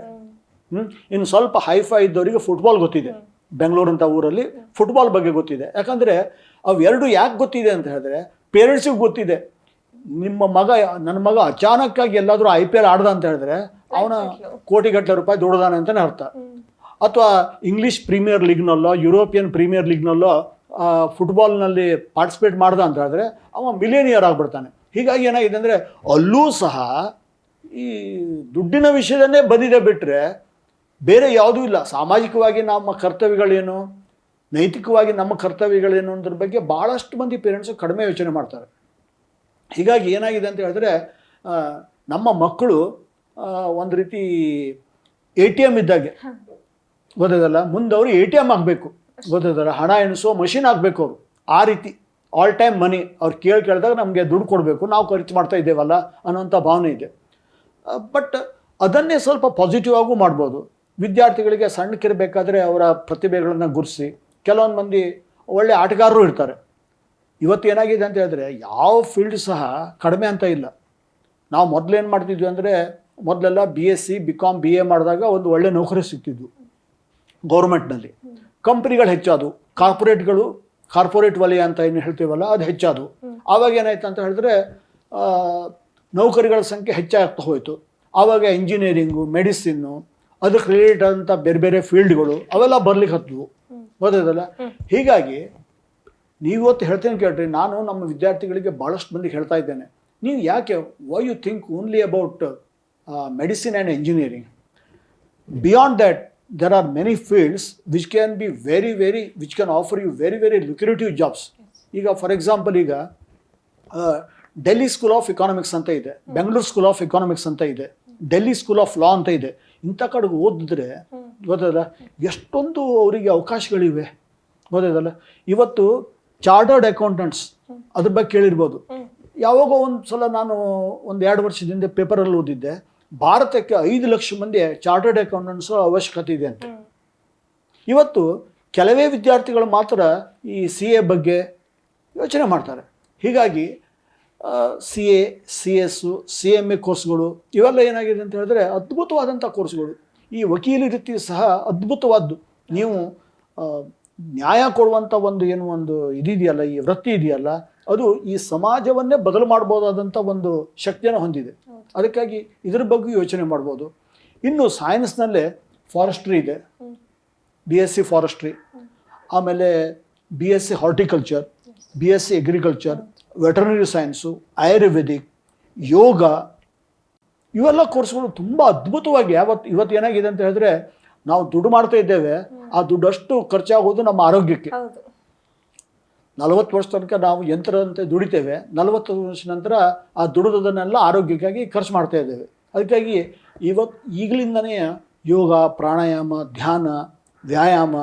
ಇನ್ನು ಸ್ವಲ್ಪ ಹೈಫೈ ಇದ್ದವರಿಗೆ ಫುಟ್ಬಾಲ್ ಗೊತ್ತಿದೆ. ಬೆಂಗಳೂರಂಥ ಊರಲ್ಲಿ ಫುಟ್ಬಾಲ್ ಬಗ್ಗೆ ಗೊತ್ತಿದೆ. ಯಾಕಂದರೆ ಅವೆರಡು ಯಾಕೆ ಗೊತ್ತಿದೆ ಅಂತ ಹೇಳಿದ್ರೆ ಪೇರೆಂಟ್ಸಿಗೆ ಗೊತ್ತಿದೆ. ನನ್ನ ಮಗ ಅಚಾನಕ್ಕಾಗಿ ಎಲ್ಲಾದರೂ IPL ಆಡ್ದ ಅಂತ ಹೇಳಿದ್ರೆ ಅವನ ಕೋಟಿಗಟ್ಟಲೆ ರೂಪಾಯಿ ದುಡ್ದಾನೆ ಅಂತಲೇ ಅರ್ಥ. ಅಥವಾ ಇಂಗ್ಲೀಷ್ ಪ್ರೀಮಿಯರ್ ಲೀಗ್ನಲ್ಲೋ, ಯುರೋಪಿಯನ್ ಪ್ರೀಮಿಯರ್ ಲೀಗ್ನಲ್ಲೋ ಫುಟ್ಬಾಲ್ನಲ್ಲಿ ಪಾರ್ಟಿಸಿಪೇಟ್ ಮಾಡ್ದ ಅಂತ ಹೇಳಿದ್ರೆ ಅವ ಮಿಲೇನಿಯರ್ ಆಗಿಬಿಡ್ತಾನೆ. ಹೀಗಾಗಿ ಏನಾಗಿದೆ ಅಂದರೆ ಅಲ್ಲೂ ಸಹ ಈ ದುಡ್ಡಿನ ವಿಷಯದನ್ನೇ ಬಂದಿದೆ ಬಿಟ್ಟರೆ ಬೇರೆ ಯಾವುದೂ ಇಲ್ಲ. ಸಾಮಾಜಿಕವಾಗಿ ನಮ್ಮ ಕರ್ತವ್ಯಗಳೇನು, ನೈತಿಕವಾಗಿ ನಮ್ಮ ಕರ್ತವ್ಯಗಳೇನು ಅನ್ನೋದ್ರ ಬಗ್ಗೆ ಭಾಳಷ್ಟು ಮಂದಿ ಪೇರೆಂಟ್ಸು ಕಡಿಮೆ ಯೋಚನೆ ಮಾಡ್ತಾರೆ. ಹೀಗಾಗಿ ಏನಾಗಿದೆ ಅಂತ ಹೇಳಿದ್ರೆ ನಮ್ಮ ಮಕ್ಕಳು ಒಂದು ರೀತಿ ATM ಇದ್ದಾಗೆ. ಗೊತ್ತದಲ್ಲ, ಮುಂದೆ ಅವರು ATM ಆಗಬೇಕು, ಗೊತ್ತದಲ್ಲ, ಹಣ ಎಣಿಸೋ ಮಷಿನ್ ಆಗಬೇಕು ಅವರು. ಆ ರೀತಿ ಆಲ್ ಟೈಮ್ ಮನಿ ಅವ್ರು ಕೇಳಿದಾಗ ನಮಗೆ ದುಡ್ಡು ಕೊಡಬೇಕು, ನಾವು ಖರ್ಚು ಮಾಡ್ತಾ ಇದ್ದೇವಲ್ಲ ಅನ್ನೋಂಥ ಭಾವನೆ ಇದೆ. ಬಟ್ ಅದನ್ನೇ ಸ್ವಲ್ಪ ಪಾಸಿಟಿವ್ ಆಗೂ ಮಾಡ್ಬೋದು. ವಿದ್ಯಾರ್ಥಿಗಳಿಗೆ ಸಣ್ಣಕ್ಕಿರಬೇಕಾದ್ರೆ ಅವರ ಪ್ರತಿಭೆಗಳನ್ನು ಗುರುತಿಸಿ, ಕೆಲವೊಂದು ಮಂದಿ ಒಳ್ಳೆ ಆಟಗಾರರು ಇರ್ತಾರೆ. ಇವತ್ತು ಏನಾಗಿದೆ ಅಂತ ಹೇಳಿದ್ರೆ ಯಾವ ಫೀಲ್ಡ್ ಸಹ ಕಡಿಮೆ ಅಂತ ಇಲ್ಲ. ನಾವು ಮೊದಲೇನು ಮಾಡ್ತಿದ್ವಿ ಅಂದರೆ, ಮೊದಲೆಲ್ಲ BSc BCom BA ಮಾಡಿದಾಗ ಒಂದು ಒಳ್ಳೆ ನೌಕರಿ ಸಿಗ್ತಿದ್ವು ಗೌರ್ಮೆಂಟ್ನಲ್ಲಿ. ಕಂಪ್ನಿಗಳು ಹೆಚ್ಚಾದವು, ಕಾರ್ಪೊರೇಟ್ ವಲಯ ಅಂತ ಏನು ಹೇಳ್ತೀವಲ್ಲ ಅದು ಹೆಚ್ಚಾದವು. ಆವಾಗ ಏನಾಯ್ತು ಅಂತ ಹೇಳಿದ್ರೆ ನೌಕರಿಗಳ ಸಂಖ್ಯೆ ಹೆಚ್ಚಾಗ್ತಾ ಹೋಯಿತು. ಆವಾಗ ಇಂಜಿನಿಯರಿಂಗು, ಮೆಡಿಸಿನ್ನು, ಅದಕ್ಕೆ ರಿಲೇಟೆಡ್ ಆದಂಥ ಬೇರೆ ಬೇರೆ ಫೀಲ್ಡ್ಗಳು ಅವೆಲ್ಲ ಬರ್ಲಿಕ್ಕೆ ಹತ್ತಿದ್ವು, ಗೊತ್ತದಲ್ಲ. ಹೀಗಾಗಿ ನೀವತ್ತು ಹೇಳ್ತೇನೆ ಕೇಳ್ರಿ, ನಾನು ನಮ್ಮ ವಿದ್ಯಾರ್ಥಿಗಳಿಗೆ ಭಾಳಷ್ಟು ಮಂದಿಗೆ ಹೇಳ್ತಾ ಇದ್ದೇನೆ, ನೀವು ಯಾಕೆ why you think only about medicine and engineering? Beyond that, there are many fields which can be which can offer you very lucrative jobs. ಈಗ ಫಾರ್ ಎಕ್ಸಾಂಪಲ್, ಈಗ ಡೆಲ್ಲಿ ಸ್ಕೂಲ್ ಆಫ್ ಎಕಾನಮಿಕ್ಸ್ ಅಂತ ಇದೆ, ಬೆಂಗಳೂರು ಸ್ಕೂಲ್ ಆಫ್ ಎಕಾನಮಿಕ್ಸ್ ಅಂತ ಇದೆ, Delhi school of law ಅಂತ ಇದೆ. ಇಂಥ ಕಡೆಗೆ ಓದಿದ್ರೆ ಗೊತ್ತದಲ್ಲ ಎಷ್ಟೊಂದು ಅವರಿಗೆ ಅವಕಾಶಗಳಿವೆ, ಗೊತ್ತದಲ್ಲ. ಇವತ್ತು ಚಾರ್ಟರ್ಡ್ ಅಕೌಂಟೆಂಟ್ಸ್ ಅದ್ರ ಬಗ್ಗೆ ಕೇಳಿರ್ಬೋದು. ಯಾವಾಗ ಒಂದು ಸಲ ನಾನು 1-2 ವರ್ಷದಿಂದ ಪೇಪರಲ್ಲಿ ಓದಿದ್ದೆ, ಭಾರತಕ್ಕೆ 5 ಲಕ್ಷ ಮಂದಿ ಚಾರ್ಟರ್ಡ್ ಅಕೌಂಟೆಂಟ್ಸ್ ಅವಶ್ಯಕತೆ ಇದೆ ಅಂತ. ಇವತ್ತು ಕೆಲವೇ ವಿದ್ಯಾರ್ಥಿಗಳು ಮಾತ್ರ ಈ CA ಬಗ್ಗೆ ಯೋಚನೆ ಮಾಡ್ತಾರೆ. ಹೀಗಾಗಿ CA, CS, CMA ಕೋರ್ಸ್ಗಳು ಇವೆಲ್ಲ ಏನಾಗಿದೆ ಅಂತ ಹೇಳಿದ್ರೆ ಅದ್ಭುತವಾದಂಥ ಕೋರ್ಸ್ಗಳು. ಈ ವಕೀಲಿ ರೀತಿ ಸಹ ಅದ್ಭುತವಾದ್ದು. ನೀವು ನ್ಯಾಯ ಕೊಡುವಂಥ ಒಂದು ಇದೆಯಲ್ಲ, ಈ ವೃತ್ತಿ ಇದೆಯಲ್ಲ, ಅದು ಈ ಸಮಾಜವನ್ನೇ ಬದಲು ಮಾಡ್ಬೋದಾದಂಥ ಒಂದು ಶಕ್ತಿಯನ್ನು ಹೊಂದಿದೆ. ಅದಕ್ಕಾಗಿ ಇದ್ರ ಬಗ್ಗೆ ಯೋಚನೆ ಮಾಡ್ಬೋದು. ಇನ್ನು ಸೈನ್ಸ್ನಲ್ಲೇ ಫಾರೆಸ್ಟ್ರಿ ಇದೆ, BSc ಫಾರೆಸ್ಟ್ರಿ, ಆಮೇಲೆ BSc horticulture, BSc agriculture, veterinary science, Ayurvedic, yoga, ಇವೆಲ್ಲ ಕೋರ್ಸ್ಗಳು ತುಂಬ ಅದ್ಭುತವಾಗಿ ಇವತ್ತು ಏನಾಗಿದೆ ಅಂತ ಹೇಳಿದ್ರೆ, ನಾವು ದುಡ್ಡು ಮಾಡ್ತಾ ಇದ್ದೇವೆ, ಆ ದುಡ್ಡಷ್ಟು ಖರ್ಚಾಗೋದು ನಮ್ಮ ಆರೋಗ್ಯಕ್ಕೆ. 40 ವರ್ಷ ತನಕ ನಾವು ಯಂತ್ರದಂತೆ ದುಡಿತೇವೆ, 40 ವರ್ಷ ನಂತರ ಆ ದುಡಿದದನ್ನೆಲ್ಲ ಆರೋಗ್ಯಕ್ಕಾಗಿ ಖರ್ಚು ಮಾಡ್ತಾ ಇದ್ದೇವೆ. ಅದಕ್ಕಾಗಿ ಈಗಲಿಂದನೇ ಯೋಗ, ಪ್ರಾಣಾಯಾಮ, ಧ್ಯಾನ, ವ್ಯಾಯಾಮ,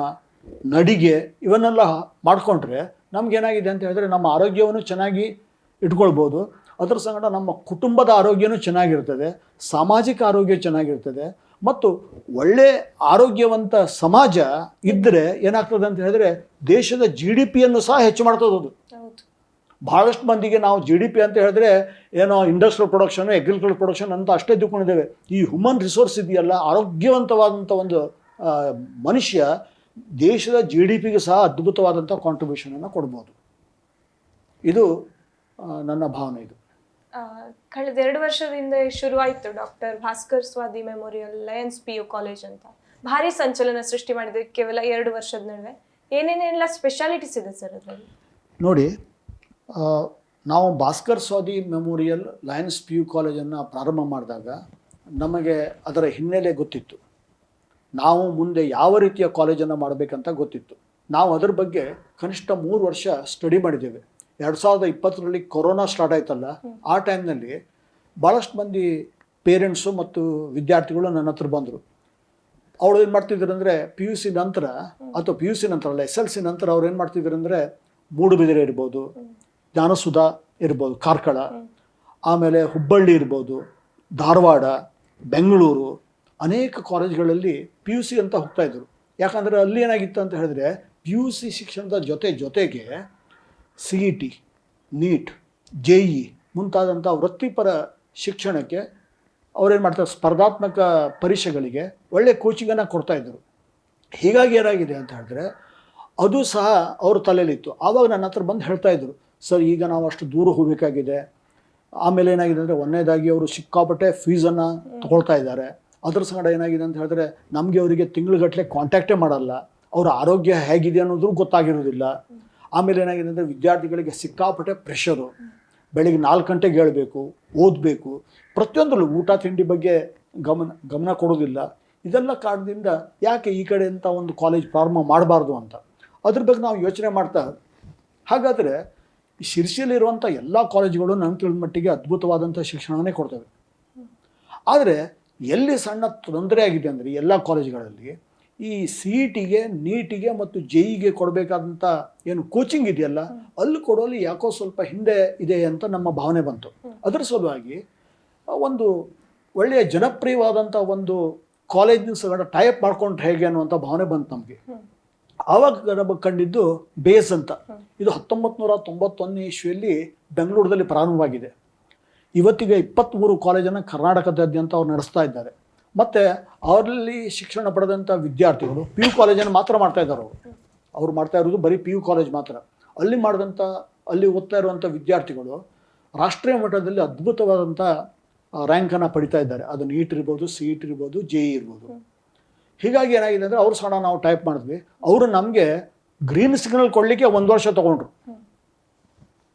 ನಡಿಗೆ ಇವನ್ನೆಲ್ಲ ಮಾಡಿಕೊಂಡ್ರೆ ನಮಗೇನಾಗಿದೆ ಅಂತ ಹೇಳಿದ್ರೆ ನಮ್ಮ ಆರೋಗ್ಯವನ್ನು ಚೆನ್ನಾಗಿ ಇಟ್ಕೊಳ್ಬೋದು. ಅದರ ಸಂಗಡ ನಮ್ಮ ಕುಟುಂಬದ ಆರೋಗ್ಯನೂ ಚೆನ್ನಾಗಿರ್ತದೆ, ಸಾಮಾಜಿಕ ಆರೋಗ್ಯ ಚೆನ್ನಾಗಿರ್ತದೆ. ಮತ್ತು ಒಳ್ಳೆ ಆರೋಗ್ಯವಂತ ಸಮಾಜ ಇದ್ದರೆ ಏನಾಗ್ತದೆ ಅಂತ ಹೇಳಿದ್ರೆ ದೇಶದ GDPಯನ್ನು ಸಹ ಹೆಚ್ಚು ಮಾಡ್ತದೆ. ಅದು ಭಾಳಷ್ಟು ಮಂದಿಗೆ ನಾವು GDP ಅಂತ ಹೇಳಿದ್ರೆ ಏನೋ ಇಂಡಸ್ಟ್ರಿಯಲ್ ಪ್ರೊಡಕ್ಷನ್, ಅಗ್ರಿಕಲ್ಚರ್ ಪ್ರೊಡಕ್ಷನ್ ಅಂತ ಅಷ್ಟೇ ತಿಳ್ಕೊಂಡಿದ್ದೇವೆ. ಈ ಹ್ಯೂಮನ್ ರಿಸೋರ್ಸ್ ಇದೆಯಲ್ಲ, ಆರೋಗ್ಯವಂತವಾದಂಥ ಒಂದು ಮನುಷ್ಯ ದೇಶದ GDPಗೆ ಸಹ ಅದ್ಭುತವಾದಂಥ ಕಾಂಟ್ರಿಬ್ಯೂಷನನ್ನು ಕೊಡ್ಬೋದು. ಇದು ನನ್ನ ಭಾವನೆ. ಇದು ಕಳೆದ 2 ವರ್ಷದಿಂದ ಶುರುವಾಯಿತು doctor Bhaskar Swadi memorial Lions PU college ಅಂತ. ಭಾರಿ ಸಂಚಲನ ಸೃಷ್ಟಿ ಮಾಡಿದೆ ಕೇವಲ 2 ವರ್ಷದ ನಡುವೆ. ಏನೇನೆಲ್ಲ ಸ್ಪೆಷಾಲಿಟೀಸ್ ಇದೆ ಸರ್ ಅದರಲ್ಲಿ? ನೋಡಿ, ನಾವು Bhaskar Swadi memorial Lions PU ಕಾಲೇಜನ್ನು ಪ್ರಾರಂಭ ಮಾಡಿದಾಗ ನಮಗೆ ಅದರ ಹಿನ್ನೆಲೆ ಗೊತ್ತಿತ್ತು. ನಾವು ಮುಂದೆ ಯಾವ ರೀತಿಯ ಕಾಲೇಜನ್ನು ಮಾಡಬೇಕಂತ ಗೊತ್ತಿತ್ತು. ನಾವು ಅದರ ಬಗ್ಗೆ ಕನಿಷ್ಠ 3 ವರ್ಷ ಸ್ಟಡಿ ಮಾಡಿದ್ದೇವೆ. 2020ರಲ್ಲಿ ಕೊರೋನಾ ಸ್ಟಾರ್ಟ್ ಆಯ್ತಲ್ಲ, ಆ ಟೈಮ್ನಲ್ಲಿ ಭಾಳಷ್ಟು ಮಂದಿ ಪೇರೆಂಟ್ಸು ಮತ್ತು ವಿದ್ಯಾರ್ಥಿಗಳು ನನ್ನ ಹತ್ರ ಬಂದರು. ಅವಳು ಏನು ಮಾಡ್ತಿದ್ರು ಅಂದರೆ PUC ನಂತರ ಅಥವಾ PUC ನಂತರ ಅಲ್ಲ, SLC ನಂತರ ಅವ್ರು ಏನು ಮಾಡ್ತಿದ್ರು ಅಂದರೆ ಮೂಡುಬಿದಿರೆ ಇರ್ಬೋದು, ಜ್ಞಾನಸುಧಾ ಇರ್ಬೋದು, ಕಾರ್ಕಳ, ಆಮೇಲೆ ಹುಬ್ಬಳ್ಳಿ ಇರ್ಬೋದು, ಧಾರವಾಡ, ಬೆಂಗಳೂರು, ಅನೇಕ ಕಾಲೇಜ್ಗಳಲ್ಲಿ PUC ಅಂತ ಹೋಗ್ತಾಯಿದ್ರು. ಯಾಕಂದರೆ ಅಲ್ಲಿ ಏನಾಗಿತ್ತು ಅಂತ ಹೇಳಿದ್ರೆ PUC ಶಿಕ್ಷಣದ ಜೊತೆಗೆ CET, NEET, JEE ಮುಂತಾದಂಥ ವೃತ್ತಿಪರ ಶಿಕ್ಷಣಕ್ಕೆ ಅವ್ರೇನು ಮಾಡ್ತಾರೆ, ಸ್ಪರ್ಧಾತ್ಮಕ ಪರೀಕ್ಷೆಗಳಿಗೆ ಒಳ್ಳೆ ಕೋಚಿಂಗನ್ನು ಕೊಡ್ತಾಯಿದ್ರು. ಹೀಗಾಗಿ ಏನಾಗಿದೆ ಅಂತ ಹೇಳಿದ್ರೆ ಅದು ಸಹ ಅವ್ರ ತಲೆಯಲ್ಲಿತ್ತು. ಆವಾಗ ನನ್ನ ಹತ್ರ ಬಂದು ಹೇಳ್ತಾಯಿದ್ರು, ಸರ್ ಈಗ ನಾವು ಅಷ್ಟು ದೂರ ಹೋಗಬೇಕಾಗಿದೆ. ಆಮೇಲೆ ಏನಾಗಿದೆ ಅಂದರೆ ಒಂದನೇದಾಗಿ ಅವರು ಸಿಕ್ಕಾಪಟ್ಟೆ ಫೀಸನ್ನು ತೊಗೊಳ್ತಾ ಇದ್ದಾರೆ. ಅದ್ರ ಸಂಗಡ ಏನಾಗಿದೆ ಅಂತ ಹೇಳಿದ್ರೆ ನಮಗೆ ಅವರಿಗೆ ತಿಂಗಳುಗಟ್ಟಲೆ ಕಾಂಟ್ಯಾಕ್ಟೇ ಮಾಡಲ್ಲ, ಅವರ ಆರೋಗ್ಯ ಹೇಗಿದೆ ಅನ್ನೋದು ಗೊತ್ತಾಗಿರೋದಿಲ್ಲ. ಆಮೇಲೆ ಏನಾಗಿದೆ ಅಂದರೆ ವಿದ್ಯಾರ್ಥಿಗಳಿಗೆ ಸಿಕ್ಕಾಪಟ್ಟೆ ಪ್ರೆಷರು. ಬೆಳಿಗ್ಗೆ 4 ಗಂಟೆಗೆ ಹೇಳಬೇಕು, ಓದಬೇಕು, ಪ್ರತಿಯೊಂದರಲ್ಲೂ ಊಟ ತಿಂಡಿ ಬಗ್ಗೆ ಗಮನ ಕೊಡೋದಿಲ್ಲ. ಇದೆಲ್ಲ ಕಾರಣದಿಂದ ಯಾಕೆ ಈ ಕಡೆ ಅಂತ ಒಂದು ಕಾಲೇಜ್ ಪ್ರಾರಂಭ ಮಾಡಬಾರ್ದು ಅಂತ ಅದ್ರ ಬಗ್ಗೆ ನಾವು ಯೋಚನೆ ಮಾಡ್ತಾ, ಹಾಗಾದರೆ ಈ ಶಿರ್ಸಿಯಲ್ಲಿರುವಂಥ ಎಲ್ಲ ಕಾಲೇಜುಗಳು ನನ್ನ ತಿಳಿದ ಮಟ್ಟಿಗೆ ಅದ್ಭುತವಾದಂಥ ಶಿಕ್ಷಣವನ್ನೇ ಕೊಡ್ತವೆ. ಆದರೆ ಎಲ್ಲಿ ಸಣ್ಣ ತೊಂದರೆ ಆಗಿದೆ ಅಂದರೆ ಎಲ್ಲ ಕಾಲೇಜುಗಳಲ್ಲಿ ಈ CETಗೆ ನೀಟಿಗೆ ಮತ್ತು JEEಗೆ ಕೊಡಬೇಕಾದಂಥ ಏನು ಕೋಚಿಂಗ್ ಇದೆಯಲ್ಲ ಅಲ್ಲಿ ಕೊಡೋಲ್ಲಿ ಯಾಕೋ ಸ್ವಲ್ಪ ಹಿಂದೆ ಇದೆ ಅಂತ ನಮ್ಮ ಭಾವನೆ ಬಂತು. ಅದರ ಸಲುವಾಗಿ ಒಂದು ಒಳ್ಳೆಯ ಜನಪ್ರಿಯವಾದಂಥ ಒಂದು ಕಾಲೇಜಿನ ಸಹ ಟೈಪ್ ಮಾಡ್ಕೊಂಡ್ರೆ ಹೇಗೆ ಅನ್ನುವಂಥ ಭಾವನೆ ಬಂತು ನಮಗೆ. ಆವಾಗ ನಮಗೆ ಕಂಡಿದ್ದು ಬೇಸ್ ಅಂತ. ಇದು 1991 ಇಸ್ವಿಯಲ್ಲಿ ಬೆಂಗಳೂರಲ್ಲಿ ಪ್ರಾರಂಭವಾಗಿದೆ. ಇವತ್ತಿಗೆ 23 ಕಾಲೇಜನ್ನು ಕರ್ನಾಟಕದಾದ್ಯಂತ ಅವ್ರು ನಡೆಸ್ತಾ ಇದ್ದಾರೆ. ಮತ್ತು ಅವರಲ್ಲಿ ಶಿಕ್ಷಣ ಪಡೆದಂಥ ವಿದ್ಯಾರ್ಥಿಗಳು PU ಕಾಲೇಜನ್ನು ಮಾತ್ರ ಮಾಡ್ತಾ ಇದ್ದಾರೆ. ಅವ್ರು ಮಾಡ್ತಾ ಇರೋದು ಬರೀ PU ಕಾಲೇಜ್ ಮಾತ್ರ. ಅಲ್ಲಿ ಓದ್ತಾ ಇರುವಂಥ ವಿದ್ಯಾರ್ಥಿಗಳು ರಾಷ್ಟ್ರೀಯ ಮಟ್ಟದಲ್ಲಿ ಅದ್ಭುತವಾದಂಥ ರ್ಯಾಂಕನ್ನು ಪಡಿತಾ ಇದ್ದಾರೆ. ಅದು ನೀಟ್ ಇರ್ಬೋದು, CET ಇರ್ಬೋದು, JEE ಇರ್ಬೋದು. ಹೀಗಾಗಿ ಏನಾಗಿದೆ ಅಂದರೆ ಅವ್ರು ಸಹ ನಾವು ಟೈಪ್ ಮಾಡಿದ್ವಿ. ಅವರು ನಮಗೆ ಗ್ರೀನ್ ಸಿಗ್ನಲ್ ಕೊಡಲಿಕ್ಕೆ 1 ವರ್ಷ ತೊಗೊಂಡ್ರು.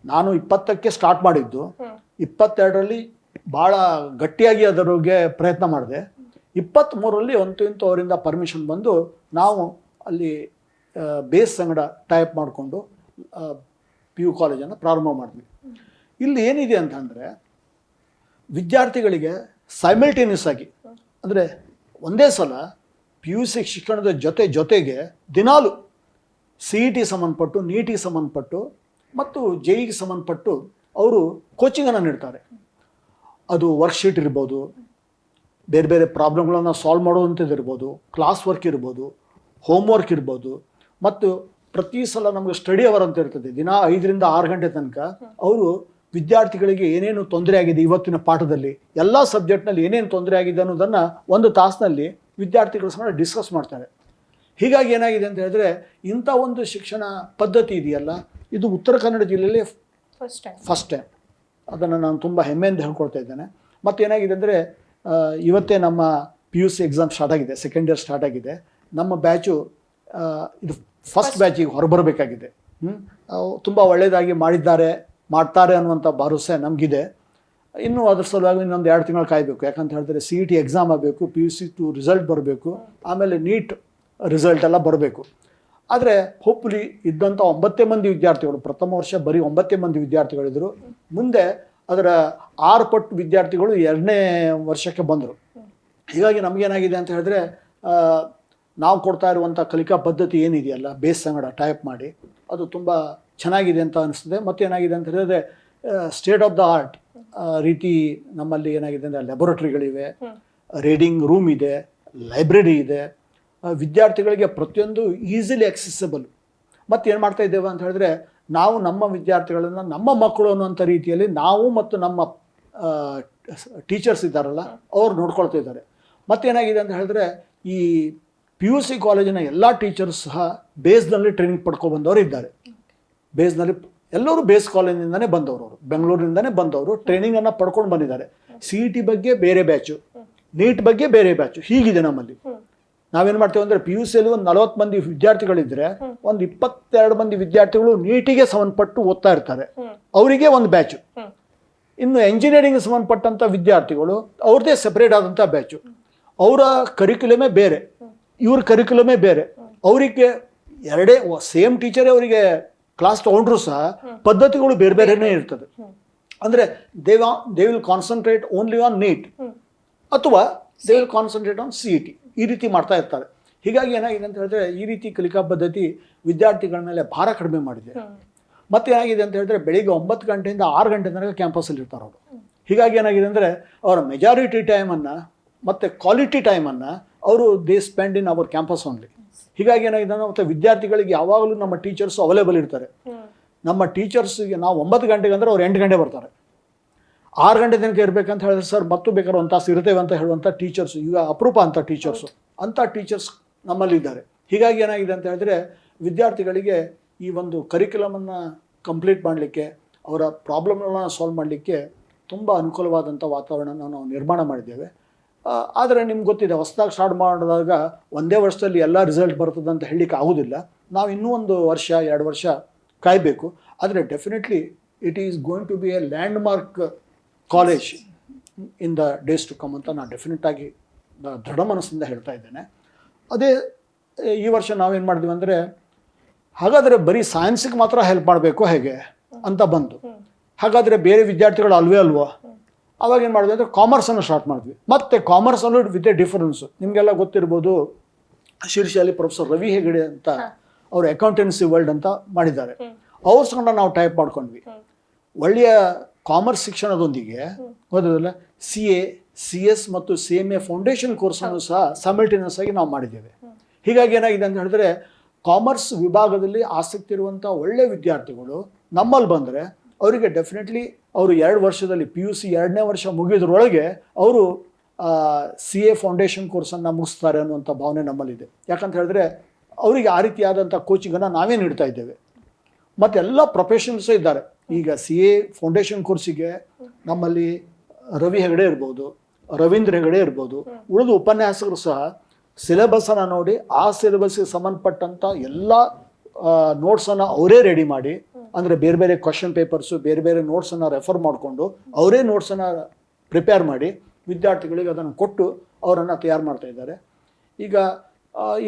ನಾನು 20ಕ್ಕೆ ಸ್ಟಾರ್ಟ್ ಮಾಡಿದ್ದು, 22ರಲ್ಲಿ ಭಾಳ ಗಟ್ಟಿಯಾಗಿ ಅದರ ಬಗ್ಗೆ ಪ್ರಯತ್ನ ಮಾಡಿದೆ. 23ರಲ್ಲಿ ಇಂತು ಅವರಿಂದ ಪರ್ಮಿಷನ್ ಬಂದು ನಾವು ಅಲ್ಲಿ ಬೇಸ್ ಸಂಗಡ ಟೈಪ್ ಮಾಡಿಕೊಂಡು PU ಕಾಲೇಜನ್ನು ಪ್ರಾರಂಭ ಮಾಡಿದ್ವಿ. ಇಲ್ಲಿ ಏನಿದೆ ಅಂತಂದರೆ ವಿದ್ಯಾರ್ಥಿಗಳಿಗೆ ಸೈಮಲ್ಟೇನಿಯಸ್ ಆಗಿ ಅಂದರೆ ಒಂದೇ ಸಲ PUC ಶಿಕ್ಷಣದ ಜೊತೆಗೆ ದಿನಾಲು CET ಸಂಬಂಧಪಟ್ಟು, ನೀಟಿಗೆ ಸಂಬಂಧಪಟ್ಟು ಮತ್ತು JEEಗೆ ಸಂಬಂಧಪಟ್ಟು ಅವರು ಕೋಚಿಂಗನ್ನು ನೀಡ್ತಾರೆ. ಅದು ವರ್ಕ್ಶೀಟ್ ಇರ್ಬೋದು, ಬೇರೆ ಬೇರೆ ಪ್ರಾಬ್ಲಮ್ಗಳನ್ನು ಸಾಲ್ವ್ ಮಾಡುವಂಥದ್ದು ಇರ್ಬೋದು, ಕ್ಲಾಸ್ ವರ್ಕ್ ಇರ್ಬೋದು, ಹೋಮ್ವರ್ಕ್ ಇರ್ಬೋದು, ಮತ್ತು ಪ್ರತಿ ಸಲ ನಮಗೆ ಸ್ಟಡಿ ಅವರ್ ಅಂತ ಇರ್ತದೆ. ದಿನ 5ರಿಂದ 6 ಗಂಟೆ ತನಕ ಅವರು ವಿದ್ಯಾರ್ಥಿಗಳಿಗೆ ಏನೇನು ತೊಂದರೆ ಆಗಿದೆ ಇವತ್ತಿನ ಪಾಠದಲ್ಲಿ, ಎಲ್ಲ ಸಬ್ಜೆಕ್ಟ್ನಲ್ಲಿ ಏನೇನು ತೊಂದರೆ ಆಗಿದೆ ಅನ್ನೋದನ್ನು 1 ತಾಸಿನಲ್ಲಿ ವಿದ್ಯಾರ್ಥಿಗಳ ಸಹ ಡಿಸ್ಕಸ್ ಮಾಡ್ತಾರೆ. ಹೀಗಾಗಿ ಏನಾಗಿದೆ ಅಂತ ಹೇಳಿದ್ರೆ ಇಂಥ ಒಂದು ಶಿಕ್ಷಣ ಪದ್ಧತಿ ಇದೆಯಲ್ಲ, ಇದು ಉತ್ತರ ಕನ್ನಡ ಜಿಲ್ಲೆಯಲ್ಲಿ ಫಸ್ಟ್ ಟೈಮ್. ಅದನ್ನು ನಾನು ತುಂಬ ಹೆಮ್ಮೆಯಿಂದ ಹೇಳ್ಕೊಳ್ತಾ ಇದ್ದೇನೆ. ಮತ್ತು ಏನಾಗಿದೆ ಅಂದರೆ ಇವತ್ತೇ ನಮ್ಮ PUC ಎಕ್ಸಾಮ್ ಸ್ಟಾರ್ಟ್ ಆಗಿದೆ, ಸೆಕೆಂಡ್ ಇಯರ್ ಸ್ಟಾರ್ಟ್ ಆಗಿದೆ. ನಮ್ಮ ಬ್ಯಾಚು ಇದು ಫಸ್ಟ್ ಬ್ಯಾಚಿಗೆ ಹೊರಬರಬೇಕಾಗಿದೆ. ತುಂಬ ಒಳ್ಳೆಯದಾಗಿ ಮಾಡ್ತಾರೆ ಅನ್ನುವಂಥ ಭರವಸೆ ನಮಗಿದೆ. ಇನ್ನೂ ಅದ್ರ ಸಲುವಾಗಿ ಇನ್ನೊಂದು 2 ತಿಂಗಳು ಕಾಯಬೇಕು. ಯಾಕಂತ ಹೇಳಿದ್ರೆ CET ಎಕ್ಸಾಮ್ ಆಗಬೇಕು, PUC 2 ರಿಸಲ್ಟ್ ಬರಬೇಕು, ಆಮೇಲೆ ನೀಟ್ ರಿಸಲ್ಟ್ ಎಲ್ಲ ಬರಬೇಕು. ಆದರೆ ಹೋಪ್ಫುಲಿ ಇದ್ದಂಥ 9 ಮಂದಿ ವಿದ್ಯಾರ್ಥಿಗಳು, ಪ್ರಥಮ ವರ್ಷ ಬರೀ 9 ಮಂದಿ ವಿದ್ಯಾರ್ಥಿಗಳಿದ್ದರು. ಮುಂದೆ ಅದರ 6 ಪಟ್ಟು ವಿದ್ಯಾರ್ಥಿಗಳು 2ನೇ ವರ್ಷಕ್ಕೆ ಬಂದರು. ಹೀಗಾಗಿ ನಮಗೇನಾಗಿದೆ ಅಂತ ಹೇಳಿದ್ರೆ ನಾವು ಕೊಡ್ತಾ ಇರುವಂಥ ಕಲಿಕಾ ಪದ್ಧತಿ ಏನಿದೆಯಲ್ಲ ಬೇಸ್ ಸಂಗಡ ಟೈಪ್ ಮಾಡಿ, ಅದು ತುಂಬ ಚೆನ್ನಾಗಿದೆ ಅಂತ ಅನಿಸ್ತದೆ. ಮತ್ತು ಏನಾಗಿದೆ ಅಂತ ಹೇಳಿದ್ರೆ ಸ್ಟೇಟ್ ಆಫ್ ದ ಆರ್ಟ್ ರೀತಿ ನಮ್ಮಲ್ಲಿ ಏನಾಗಿದೆ ಅಂದರೆ ಲ್ಯಾಬೊರೇಟರಿಗಳಿವೆ, ರೀಡಿಂಗ್ ರೂಮ್ ಇದೆ, ಲೈಬ್ರರಿ ಇದೆ. ವಿದ್ಯಾರ್ಥಿಗಳಿಗೆ ಪ್ರತಿಯೊಂದು ಈಸಿಲಿ ಆಕ್ಸೆಸಿಬಲ್. ಮತ್ತು ಏನು ಮಾಡ್ತಾ ಇದ್ದೇವೆ ಅಂತ ಹೇಳಿದ್ರೆ ನಾವು ನಮ್ಮ ವಿದ್ಯಾರ್ಥಿಗಳನ್ನು ನಮ್ಮ ಮಕ್ಕಳು ಅನ್ನುವಂಥ ರೀತಿಯಲ್ಲಿ ನಾವು ಮತ್ತು ನಮ್ಮ ಟೀಚರ್ಸ್ ಇದ್ದಾರಲ್ಲ ಅವ್ರು ನೋಡ್ಕೊಳ್ತಾ ಇದ್ದಾರೆ. ಮತ್ತೇನಾಗಿದೆ ಅಂತ ಹೇಳಿದ್ರೆ ಈ PUC ಕಾಲೇಜಿನ ಎಲ್ಲ ಟೀಚರ್ಸ್ ಸಹ ಬೇಸ್ನಲ್ಲಿ ಟ್ರೈನಿಂಗ್ ಪಡ್ಕೊಬಂದವರು ಇದ್ದಾರೆ. ಬೇಸ್ನಲ್ಲಿ ಎಲ್ಲರೂ ಬೇಸ್ ಕಾಲೇಜಿನಿಂದನೇ ಬಂದವರು, ಅವರು ಬೆಂಗಳೂರಿನಿಂದನೇ ಬಂದವರು ಟ್ರೈನಿಂಗನ್ನು ಪಡ್ಕೊಂಡು ಬಂದಿದ್ದಾರೆ. CET ಬಗ್ಗೆ ಬೇರೆ ಬ್ಯಾಚು, ನೀಟ್ ಬಗ್ಗೆ ಬೇರೆ ಬ್ಯಾಚು, ಹೀಗಿದೆ ನಮ್ಮಲ್ಲಿ. ನಾವೇನು ಮಾಡ್ತೇವೆ ಅಂದರೆ PUCಯಲ್ಲಿ ಒಂದು 40 ಮಂದಿ ವಿದ್ಯಾರ್ಥಿಗಳಿದ್ದರೆ ಒಂದು 22 ಮಂದಿ ವಿದ್ಯಾರ್ಥಿಗಳು ನೀಟಿಗೆ ಸಂಬಂಧಪಟ್ಟು ಓದ್ತಾ ಇರ್ತಾರೆ, ಅವರಿಗೆ ಒಂದು ಬ್ಯಾಚು. ಇನ್ನು ಎಂಜಿನಿಯರಿಂಗ್ ಸಂಬಂಧಪಟ್ಟಂಥ ವಿದ್ಯಾರ್ಥಿಗಳು ಅವ್ರದ್ದೇ ಸೆಪರೇಟ್ ಆದಂಥ ಬ್ಯಾಚು. ಅವರ ಕರಿಕ್ಯುಲಮೇ ಬೇರೆ, ಇವ್ರ ಕರಿಕ್ಯುಲಮೇ ಬೇರೆ. ಅವರಿಗೆ ಎರಡೇ ಸೇಮ್ ಟೀಚರೇ ಅವರಿಗೆ ಕ್ಲಾಸ್ ತೊಗೊಂಡ್ರು ಸಹ ಪದ್ಧತಿಗಳು ಬೇರೆ ಬೇರೆನೇ ಇರ್ತದೆ. ಅಂದರೆ they will concentrate only on NEET ಅಥವಾ they will concentrate on CET, ಈ ರೀತಿ ಮಾಡ್ತಾ ಇರ್ತಾರೆ. ಹೀಗಾಗಿ ಏನಾಗಿದೆ ಅಂತ ಹೇಳಿದ್ರೆ ಈ ರೀತಿ ಕಲಿಕಾ ಪದ್ಧತಿ ವಿದ್ಯಾರ್ಥಿಗಳ ಮೇಲೆ ಭಾರ ಕಡಿಮೆ ಮಾಡಿದೆ. ಮತ್ತೆ ಏನಾಗಿದೆ ಅಂತ ಹೇಳಿದ್ರೆ ಬೆಳಿಗ್ಗೆ 9 ಗಂಟೆಯಿಂದ 6 ಗಂಟೆ ತನಕ ಕ್ಯಾಂಪಸ್ಸಲ್ಲಿ ಇರ್ತಾರೆ ಅವರು. ಹೀಗಾಗಿ ಏನಾಗಿದೆ ಅಂದರೆ ಅವರ ಮೆಜಾರಿಟಿ ಟೈಮನ್ನು ಮತ್ತು ಕ್ವಾಲಿಟಿ ಟೈಮನ್ನು ಅವರು they spend in our campus only. ಹೀಗಾಗಿ ಏನಾಗಿದೆ ಅಂದರೆ ಮತ್ತು ವಿದ್ಯಾರ್ಥಿಗಳಿಗೆ ಯಾವಾಗಲೂ ನಮ್ಮ ಟೀಚರ್ಸು ಅವೈಲೇಬಲ್ ಇರ್ತಾರೆ. ನಮ್ಮ ಟೀಚರ್ಸ್ಗೆ ನಾವು 9 ಗಂಟೆಗೆ ಅಂದರೆ ಅವ್ರು 8 ಗಂಟೆ ಬರ್ತಾರೆ. 6 ಗಂಟೆ ತನಕ ಇರಬೇಕಂತ ಹೇಳಿದ್ರೆ ಸರ್ ಮತ್ತು ಬೇಕಾದ್ರೆ 1 ತಾಸು ಇರ್ತೇವೆ ಅಂತ ಹೇಳುವಂಥ ಟೀಚರ್ಸು ಈಗ ಅಪರೂಪ ಅಂತ ಟೀಚರ್ಸು, ಅಂಥ ಟೀಚರ್ಸ್ ನಮ್ಮಲ್ಲಿದ್ದಾರೆ. ಹೀಗಾಗಿ ಏನಾಗಿದೆ ಅಂತ ಹೇಳಿದ್ರೆ ವಿದ್ಯಾರ್ಥಿಗಳಿಗೆ ಈ ಒಂದು ಕರಿಕ್ಯುಲಮನ್ನು ಕಂಪ್ಲೀಟ್ ಮಾಡಲಿಕ್ಕೆ, ಅವರ ಪ್ರಾಬ್ಲಮ್ಗಳನ್ನ ಸಾಲ್ವ್ ಮಾಡಲಿಕ್ಕೆ ತುಂಬ ಅನುಕೂಲವಾದಂಥ ವಾತಾವರಣನ ನಾವು ನಿರ್ಮಾಣ ಮಾಡಿದ್ದೇವೆ. ಆದರೆ ನಿಮ್ಗೆ ಗೊತ್ತಿದೆ, ಹೊಸದಾಗಿ ಸ್ಟಾರ್ಟ್ ಮಾಡಿದಾಗ ಒಂದೇ ವರ್ಷದಲ್ಲಿ ಎಲ್ಲ ರಿಸಲ್ಟ್ ಬರ್ತದೆ ಅಂತ ಹೇಳಲಿಕ್ಕೆ ಆಗೋದಿಲ್ಲ. ನಾವು ಇನ್ನೂ 1 ವರ್ಷ 2 ವರ್ಷ ಕಾಯಬೇಕು. ಆದರೆ definitely it is going to be a landmark college in the days to come ಅಂತ ನಾನು ಡೆಫಿನೆಟ್ಟಾಗಿ ದೃಢ ಮನಸ್ಸಿಂದ ಹೇಳ್ತಾ ಇದ್ದೇನೆ. ಅದೇ ಈ ವರ್ಷ ನಾವೇನು ಮಾಡಿದ್ವಿ ಅಂದರೆ ಹಾಗಾದರೆ ಬರೀ ಸೈನ್ಸಿಗೆ ಮಾತ್ರ ಹೆಲ್ಪ್ ಮಾಡಬೇಕು ಹೇಗೆ ಅಂತ ಬಂತು. ಹಾಗಾದರೆ ಬೇರೆ ವಿದ್ಯಾರ್ಥಿಗಳು ಅಲ್ವಾ ಅವಾಗ ಏನು ಮಾಡಿದ್ವಿ ಅಂದರೆ ಕಾಮರ್ಸನ್ನು ಸ್ಟಾರ್ಟ್ ಮಾಡಿದ್ವಿ. ಮತ್ತು ಕಾಮರ್ಸಲ್ಲೂ ವಿತ್ ಎ ಡಿಫರೆನ್ಸು. ನಿಮಗೆಲ್ಲ ಗೊತ್ತಿರ್ಬೋದು, ಶಿರ್ಷಿಯಲ್ಲಿ ಪ್ರೊಫೆಸರ್ ರವಿ ಹೆಗಡೆ ಅಂತ ಅವರು ಅಕೌಂಟೆನ್ಸಿ ವರ್ಲ್ಡ್ ಅಂತ ಮಾಡಿದ್ದಾರೆ. ಅವ್ರ ಸಂಗಡ ನಾವು ಟೈಪ್ ಮಾಡ್ಕೊಂಡ್ವಿ. ಒಳ್ಳೆಯ ಕಾಮರ್ಸ್ ಶಿಕ್ಷಣದೊಂದಿಗೆ ಓದೋದಲ್ಲ CA, CS ಮತ್ತು CMA ಫೌಂಡೇಶನ್ ಕೋರ್ಸನ್ನು ಸಹ ಸೈಮಲ್ಟೇನಿಯಸ್ ಆಗಿ ನಾವು ಮಾಡಿದ್ದೇವೆ. ಹೀಗಾಗಿ ಏನಾಗಿದೆ ಅಂತ ಹೇಳಿದ್ರೆ ಕಾಮರ್ಸ್ ವಿಭಾಗದಲ್ಲಿ ಆಸಕ್ತಿ ಇರುವಂಥ ಒಳ್ಳೆ ವಿದ್ಯಾರ್ಥಿಗಳು ನಮ್ಮಲ್ಲಿ ಬಂದರೆ ಅವರಿಗೆ ಡೆಫಿನೆಟ್ಲಿ ಅವರು 2 ವರ್ಷದಲ್ಲಿ PUC 2ನೇ ವರ್ಷ ಮುಗಿದ್ರೊಳಗೆ ಅವರು CA ಫೌಂಡೇಶನ್ ಕೋರ್ಸನ್ನು ಮುಗಿಸ್ತಾರೆ ಅನ್ನುವಂಥ ಭಾವನೆ ನಮ್ಮಲ್ಲಿದೆ. ಯಾಕಂತ ಹೇಳಿದ್ರೆ ಅವರಿಗೆ ಆ ರೀತಿಯಾದಂಥ ಕೋಚಿಂಗನ್ನು ನಾವೇ ನೀಡ್ತಾ ಇದ್ದೇವೆ. ಮತ್ತು ಎಲ್ಲ ಪ್ರೊಫೆಷನಲ್ಸೇ ಇದ್ದಾರೆ. ಈಗ CA ಫೌಂಡೇಶನ್ ಕೋರ್ಸಿಗೆ ನಮ್ಮಲ್ಲಿ ರವಿ ಹೆಗಡೆ ಇರ್ಬೋದು, ರವೀಂದ್ರ ಹೆಗಡೆ ಇರ್ಬೋದು, ಉಳಿದ ಉಪನ್ಯಾಸಕರು ಸಹ ಸಿಲೆಬಸನ್ನು ನೋಡಿ ಆ ಸಿಲೆಬಸ್ಗೆ ಸಂಬಂಧಪಟ್ಟಂಥ ಎಲ್ಲ ನೋಟ್ಸನ್ನು ಅವರೇ ರೆಡಿ ಮಾಡಿ, ಅಂದರೆ ಬೇರೆ ಬೇರೆ ಕ್ವಶನ್ ಪೇಪರ್ಸು ಬೇರೆ ಬೇರೆ ನೋಟ್ಸನ್ನು ರೆಫರ್ ಮಾಡಿಕೊಂಡು ಅವರೇ ನೋಟ್ಸನ್ನು ಪ್ರಿಪೇರ್ ಮಾಡಿ ವಿದ್ಯಾರ್ಥಿಗಳಿಗೆ ಅದನ್ನು ಕೊಟ್ಟು ಅವರನ್ನು ತಯಾರು ಮಾಡ್ತಾ ಇದ್ದಾರೆ. ಈಗ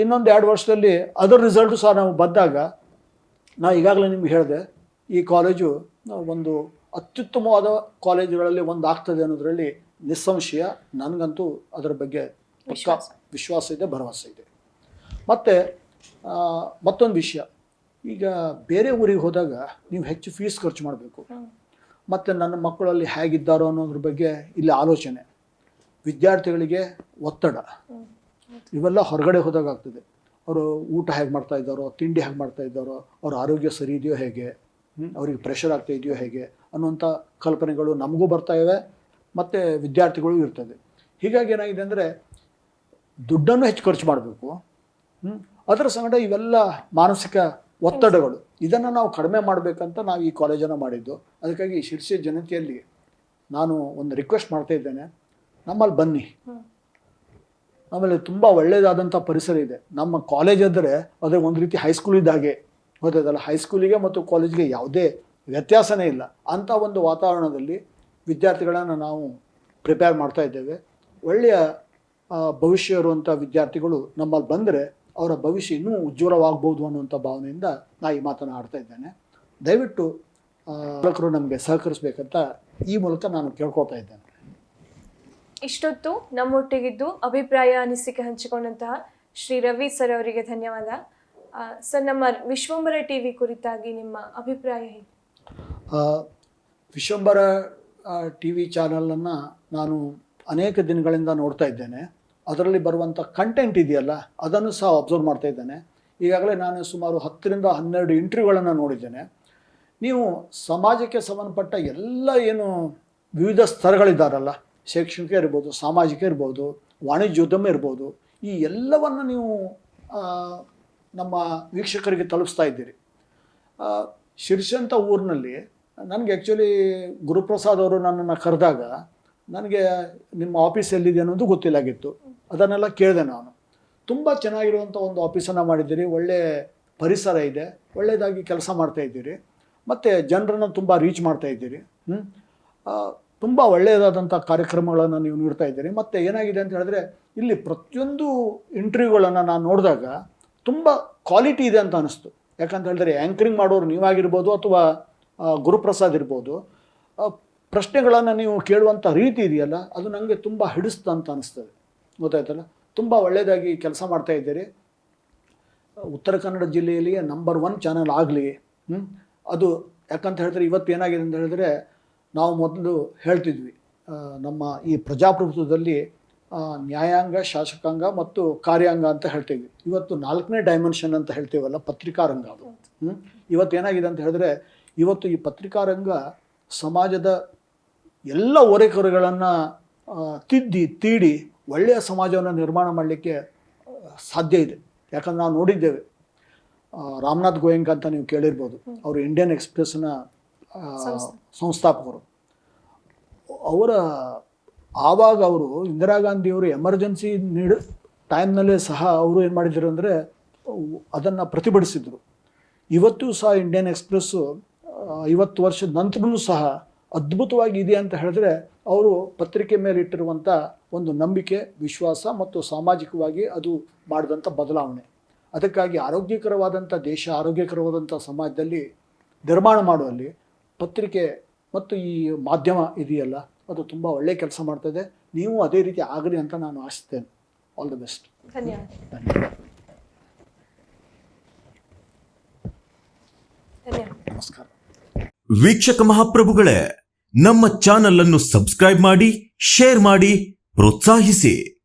ಇನ್ನೊಂದು 2 ವರ್ಷದಲ್ಲಿ ಅದರ ರಿಸಲ್ಟು ಸಹ ನಾವು ಬಂದಾಗ ನಾವು ಈಗಾಗಲೇ ನಿಮ್ಗೆ ಹೇಳಿದೆ ಈ ಕಾಲೇಜು ಒಂದು ಅತ್ಯುತ್ತಮವಾದ ಕಾಲೇಜುಗಳಲ್ಲಿ ಒಂದು ಆಗ್ತದೆ ಅನ್ನೋದರಲ್ಲಿ ನಿಸ್ಸಂಶಯ. ನನಗಂತೂ ಅದರ ಬಗ್ಗೆ ಪಕ್ಕಾ ವಿಶ್ವಾಸ ಇದೆ, ಭರವಸೆ ಇದೆ. ಮತ್ತು ಮತ್ತೊಂದು ವಿಷಯ, ಈಗ ಬೇರೆ ಊರಿಗೆ ಹೋದಾಗ ನೀವು ಹೆಚ್ಚು ಫೀಸ್ ಖರ್ಚು ಮಾಡಬೇಕು. ಮತ್ತು ನನ್ನ ಮಕ್ಕಳಲ್ಲಿ ಹೇಗಿದ್ದಾರೋ ಅನ್ನೋದ್ರ ಬಗ್ಗೆ ಇಲ್ಲಿ ಆಲೋಚನೆ, ವಿದ್ಯಾರ್ಥಿಗಳಿಗೆ ಒತ್ತಡ, ಇವೆಲ್ಲ ಹೊರಗಡೆ ಹೋದಾಗ ಆಗ್ತದೆ. ಅವರು ಊಟ ಹೇಗೆ ಮಾಡ್ತಾ ಇದ್ದಾರೋ, ತಿಂಡಿ ಹೇಗೆ ಮಾಡ್ತಾ ಇದ್ದಾರೋ, ಅವ್ರ ಆರೋಗ್ಯ ಸರಿ ಇದೆಯೋ ಹೇಗೆ, ಅವ್ರಿಗೆ ಪ್ರೆಷರ್ ಆಗ್ತಾ ಇದೆಯೋ ಹೇಗೆ ಅನ್ನುವಂಥ ಕಲ್ಪನೆಗಳು ನಮಗೂ ಬರ್ತಾ ಇವೆ ಮತ್ತು ವಿದ್ಯಾರ್ಥಿಗಳು ಇರ್ತದೆ. ಹೀಗಾಗಿ ಏನಾಗಿದೆ ಅಂದರೆ ದುಡ್ಡನ್ನು ಹೆಚ್ಚು ಖರ್ಚು ಮಾಡಬೇಕು. ಅದರ ಸಂಗಡ ಇವೆಲ್ಲ ಮಾನಸಿಕ ಒತ್ತಡಗಳು, ಇದನ್ನು ನಾವು ಕಡಿಮೆ ಮಾಡಬೇಕಂತ ನಾವು ಈ ಕಾಲೇಜನ್ನು ಮಾಡಿದ್ದು. ಅದಕ್ಕಾಗಿ ಶಿರ್ಸಿ ಜನತೆಯಲ್ಲಿ ನಾನು ಒಂದು ರಿಕ್ವೆಸ್ಟ್ ಮಾಡ್ತಾ ಇದ್ದೇನೆ, ನಮ್ಮಲ್ಲಿ ಬನ್ನಿ. ಆಮೇಲೆ ತುಂಬ ಒಳ್ಳೆಯದಾದಂಥ ಪರಿಸರ ಇದೆ. ನಮ್ಮ ಕಾಲೇಜ್ ಅಂದರೆ ಅದೇ ಒಂದು ರೀತಿ ಹೈಸ್ಕೂಲ್ ಇದ್ದಾಗೆ ಗೊತ್ತದಲ್ಲ, ಹೈಸ್ಕೂಲಿಗೆ ಮತ್ತು ಕಾಲೇಜಿಗೆ ಯಾವುದೇ ವ್ಯತ್ಯಾಸನೇ ಇಲ್ಲ. ಅಂಥ ಒಂದು ವಾತಾವರಣದಲ್ಲಿ ವಿದ್ಯಾರ್ಥಿಗಳನ್ನು ನಾವು ಪ್ರಿಪೇರ್ ಮಾಡ್ತಾ ಇದ್ದೇವೆ. ಒಳ್ಳೆಯ ಭವಿಷ್ಯ ಇರುವಂಥ ವಿದ್ಯಾರ್ಥಿಗಳು ನಮ್ಮಲ್ಲಿ ಬಂದರೆ ಅವರ ಭವಿಷ್ಯ ಇನ್ನೂ ಉಜ್ವಲವಾಗ್ಬೋದು ಅನ್ನುವಂಥ ಭಾವನೆಯಿಂದ ನಾನು ಈ ಮಾತನ್ನು ಆಡ್ತಾ ಇದ್ದೇನೆ. ದಯವಿಟ್ಟು ಪಾಲಕರು ನಮಗೆ ಸಹಕರಿಸಬೇಕಂತ ಈ ಮೂಲಕ ನಾನು ಕೇಳ್ಕೊಳ್ತಾ ಇದ್ದೇನೆ. ಇಷ್ಟೊತ್ತು ನಮ್ಮೊಟ್ಟಿಗಿದ್ದು ಅಭಿಪ್ರಾಯ ಅನಿಸಿಕೆ ಹಂಚಿಕೊಂಡಂತಹ ಶ್ರೀ ರವಿ ಸರ್ ಅವರಿಗೆ ಧನ್ಯವಾದ. ಸರ್, ನಮ್ಮ ವಿಶ್ವಂಬರ ಟಿವಿ ಕುರಿತಾಗಿ ನಿಮ್ಮ ಅಭಿಪ್ರಾಯ ಹೇಗೆ? ವಿಶ್ವಂಬರ TV ಚಾನಲನ್ನು ನಾನು ಅನೇಕ ದಿನಗಳಿಂದ ನೋಡ್ತಾ ಇದ್ದೇನೆ. ಅದರಲ್ಲಿ ಬರುವಂಥ ಕಂಟೆಂಟ್ ಇದೆಯಲ್ಲ ಅದನ್ನು ಸಹ ಅಬ್ಸರ್ವ್ ಮಾಡ್ತಾ ಇದ್ದೇನೆ. ಈಗಾಗಲೇ ನಾನು ಸುಮಾರು 10ರಿಂದ 12 ಇಂಟರ್ವ್ಯೂಗಳನ್ನು ನೋಡಿದ್ದೇನೆ. ನೀವು ಸಮಾಜಕ್ಕೆ ಸಂಬಂಧಪಟ್ಟ ಎಲ್ಲ ಏನು ವಿವಿಧ ಸ್ತರಗಳಿದ್ದಾರಲ್ಲ, ಶೈಕ್ಷಣಿಕ ಇರ್ಬೋದು, ಸಾಮಾಜಿಕ ಇರ್ಬೋದು, ವಾಣಿಜ್ಯೋದ್ಯಮ ಇರ್ಬೋದು, ಈ ಎಲ್ಲವನ್ನು ನೀವು ನಮ್ಮ ವೀಕ್ಷಕರಿಗೆ ತಲುಪಿಸ್ತಾ ಇದ್ದೀರಿ. ಶಿರ್ಸಿ ಅಂತ ಊರಿನಲ್ಲಿ ನನಗೆ ಆ್ಯಕ್ಚುಲಿ ಗುರುಪ್ರಸಾದ್ ಅವರು ನನ್ನನ್ನು ಕರೆದಾಗ ನನಗೆ ನಿಮ್ಮ ಆಫೀಸ್ ಎಲ್ಲಿದೆ ಅನ್ನೋದು ಗೊತ್ತಿಲ್ಲಾಗಿತ್ತು. ಅದನ್ನೆಲ್ಲ ಕೇಳಿದೆ ನಾನು. ತುಂಬ ಚೆನ್ನಾಗಿರುವಂಥ ಒಂದು ಆಫೀಸನ್ನು ಮಾಡಿದ್ದೀರಿ, ಒಳ್ಳೆಯ ಪರಿಸರ ಇದೆ, ಒಳ್ಳೆಯದಾಗಿ ಕೆಲಸ ಮಾಡ್ತಾ ಇದ್ದೀರಿ, ಮತ್ತು ಜನರನ್ನು ತುಂಬ ರೀಚ್ ಮಾಡ್ತಾ ಇದ್ದೀರಿ. ತುಂಬ ಒಳ್ಳೆಯದಾದಂಥ ಕಾರ್ಯಕ್ರಮಗಳನ್ನು ನೀವು ನೀಡ್ತಾ ಇದ್ದೀರಿ. ಮತ್ತು ಏನಾಗಿದೆ ಅಂತ ಹೇಳಿದ್ರೆ ಇಲ್ಲಿ ಪ್ರತಿಯೊಂದು ಇಂಟರ್ವ್ಯೂಗಳನ್ನು ನಾನು ನೋಡಿದಾಗ ತುಂಬ ಕ್ವಾಲಿಟಿ ಇದೆ ಅಂತ ಅನಿಸ್ತು. ಯಾಕಂತ ಹೇಳಿದ್ರೆ ಆ್ಯಂಕರಿಂಗ್ ಮಾಡೋರು ನೀವಾಗಿರ್ಬೋದು ಅಥವಾ ಗುರುಪ್ರಸಾದ್ ಇರ್ಬೋದು, ಪ್ರಶ್ನೆಗಳನ್ನು ನೀವು ಕೇಳುವಂಥ ರೀತಿ ಇದೆಯಲ್ಲ ಅದು ನನಗೆ ತುಂಬ ಹಿಡಿಸ್ತಾ ಅಂತ ಅನಿಸ್ತದೆ. ಗೊತ್ತಾಯ್ತಲ್ಲ, ತುಂಬ ಒಳ್ಳೆಯದಾಗಿ ಕೆಲಸ ಮಾಡ್ತಾ ಇದ್ದೀರಿ. ಉತ್ತರ ಕನ್ನಡ ಜಿಲ್ಲೆಯಲ್ಲಿ ನಂಬರ್ 1 ಚಾನಲ್ ಆಗಲಿ. ಅದು ಯಾಕಂತ ಹೇಳಿದ್ರೆ ಇವತ್ತು ಏನಾಗಿದೆ ಅಂತ ಹೇಳಿದ್ರೆ, ನಾವು ಮೊದಲು ಹೇಳ್ತಿದ್ವಿ ನಮ್ಮ ಈ ಪ್ರಜಾಪ್ರಭುತ್ವದಲ್ಲಿ ನ್ಯಾಯಾಂಗ, ಶಾಸಕಾಂಗ ಮತ್ತು ಕಾರ್ಯಾಂಗ ಅಂತ ಹೇಳ್ತೀವಿ. ಇವತ್ತು 4ನೇ ಡೈಮೆನ್ಷನ್ ಅಂತ ಹೇಳ್ತೀವಲ್ಲ, ಪತ್ರಿಕಾರಂಗ. ಅದು ಇವತ್ತು ಏನಾಗಿದೆ ಅಂತ ಹೇಳಿದ್ರೆ, ಇವತ್ತು ಈ ಪತ್ರಿಕಾರಂಗ ಸಮಾಜದ ಎಲ್ಲ ಓರೆಕೊರೆಗಳನ್ನು ತೀಡಿ ಒಳ್ಳೆಯ ಸಮಾಜವನ್ನು ನಿರ್ಮಾಣ ಮಾಡಲಿಕ್ಕೆ ಸಾಧ್ಯ ಇದೆ. ಯಾಕಂದ್ರೆ ನಾವು ನೋಡಿದ್ದೇವೆ, ರಾಮನಾಥ್ ಗೋಯಂಕ ಅಂತ ನೀವು ಕೇಳಿರ್ಬೋದು, ಅವರು ಇಂಡಿಯನ್ ಎಕ್ಸ್ಪ್ರೆಸ್ನ ಸಂಸ್ಥಾಪಕರು. ಆವಾಗ ಅವರು ಇಂದಿರಾ ಗಾಂಧಿಯವರು ಎಮರ್ಜೆನ್ಸಿ ಟೈಮ್ನಲ್ಲೇ ಸಹ ಅವರು ಏನು ಮಾಡಿದರು ಅಂದರೆ ಅದನ್ನು ಪ್ರತಿಭಟಿಸಿದರು. ಇವತ್ತು ಸಹ ಇಂಡಿಯನ್ ಎಕ್ಸ್ಪ್ರೆಸ್ಸು 50 ವರ್ಷದ ನಂತರನೂ ಸಹ ಅದ್ಭುತವಾಗಿ ಇದೆ ಅಂತ ಹೇಳಿದ್ರೆ ಅವರು ಪತ್ರಿಕೆ ಮೇಲೆ ಇಟ್ಟಿರುವಂಥ ಒಂದು ನಂಬಿಕೆ, ವಿಶ್ವಾಸ ಮತ್ತು ಸಾಮಾಜಿಕವಾಗಿ ಅದು ಮಾಡಿದಂಥ ಬದಲಾವಣೆ. ಅದಕ್ಕಾಗಿ ಆರೋಗ್ಯಕರವಾದಂಥ ದೇಶ, ಆರೋಗ್ಯಕರವಾದಂಥ ಸಮಾಜದಲ್ಲಿ ನಿರ್ಮಾಣ ಮಾಡುವಲ್ಲಿ ಪತ್ರಿಕೆ ಮತ್ತು ಈ ಮಾಧ್ಯಮ ಇದೆಯಲ್ಲ ಅದು ತುಂಬ ಒಳ್ಳೆಯ ಕೆಲಸ ಮಾಡ್ತದೆ. ನೀವು ಅದೇ ರೀತಿ ಆಗಲಿ ಅಂತ ನಾನು ಆಶಿಸ್ತೇನೆ. All the best. ಧನ್ಯವಾದ. ಧನ್ಯವಾದ. ನಮಸ್ಕಾರ. ವೀಕ್ಷಕ ಮಹಾಪ್ರಭುಗಳೇ, ನಮ್ಮ ಚಾನಲ್ ಅನ್ನು ಸಬ್ಸ್ಕ್ರೈಬ್ ಮಾಡಿ, ಶೇರ್ ಮಾಡಿ, ಪ್ರೋತ್ಸಾಹಿಸಿ.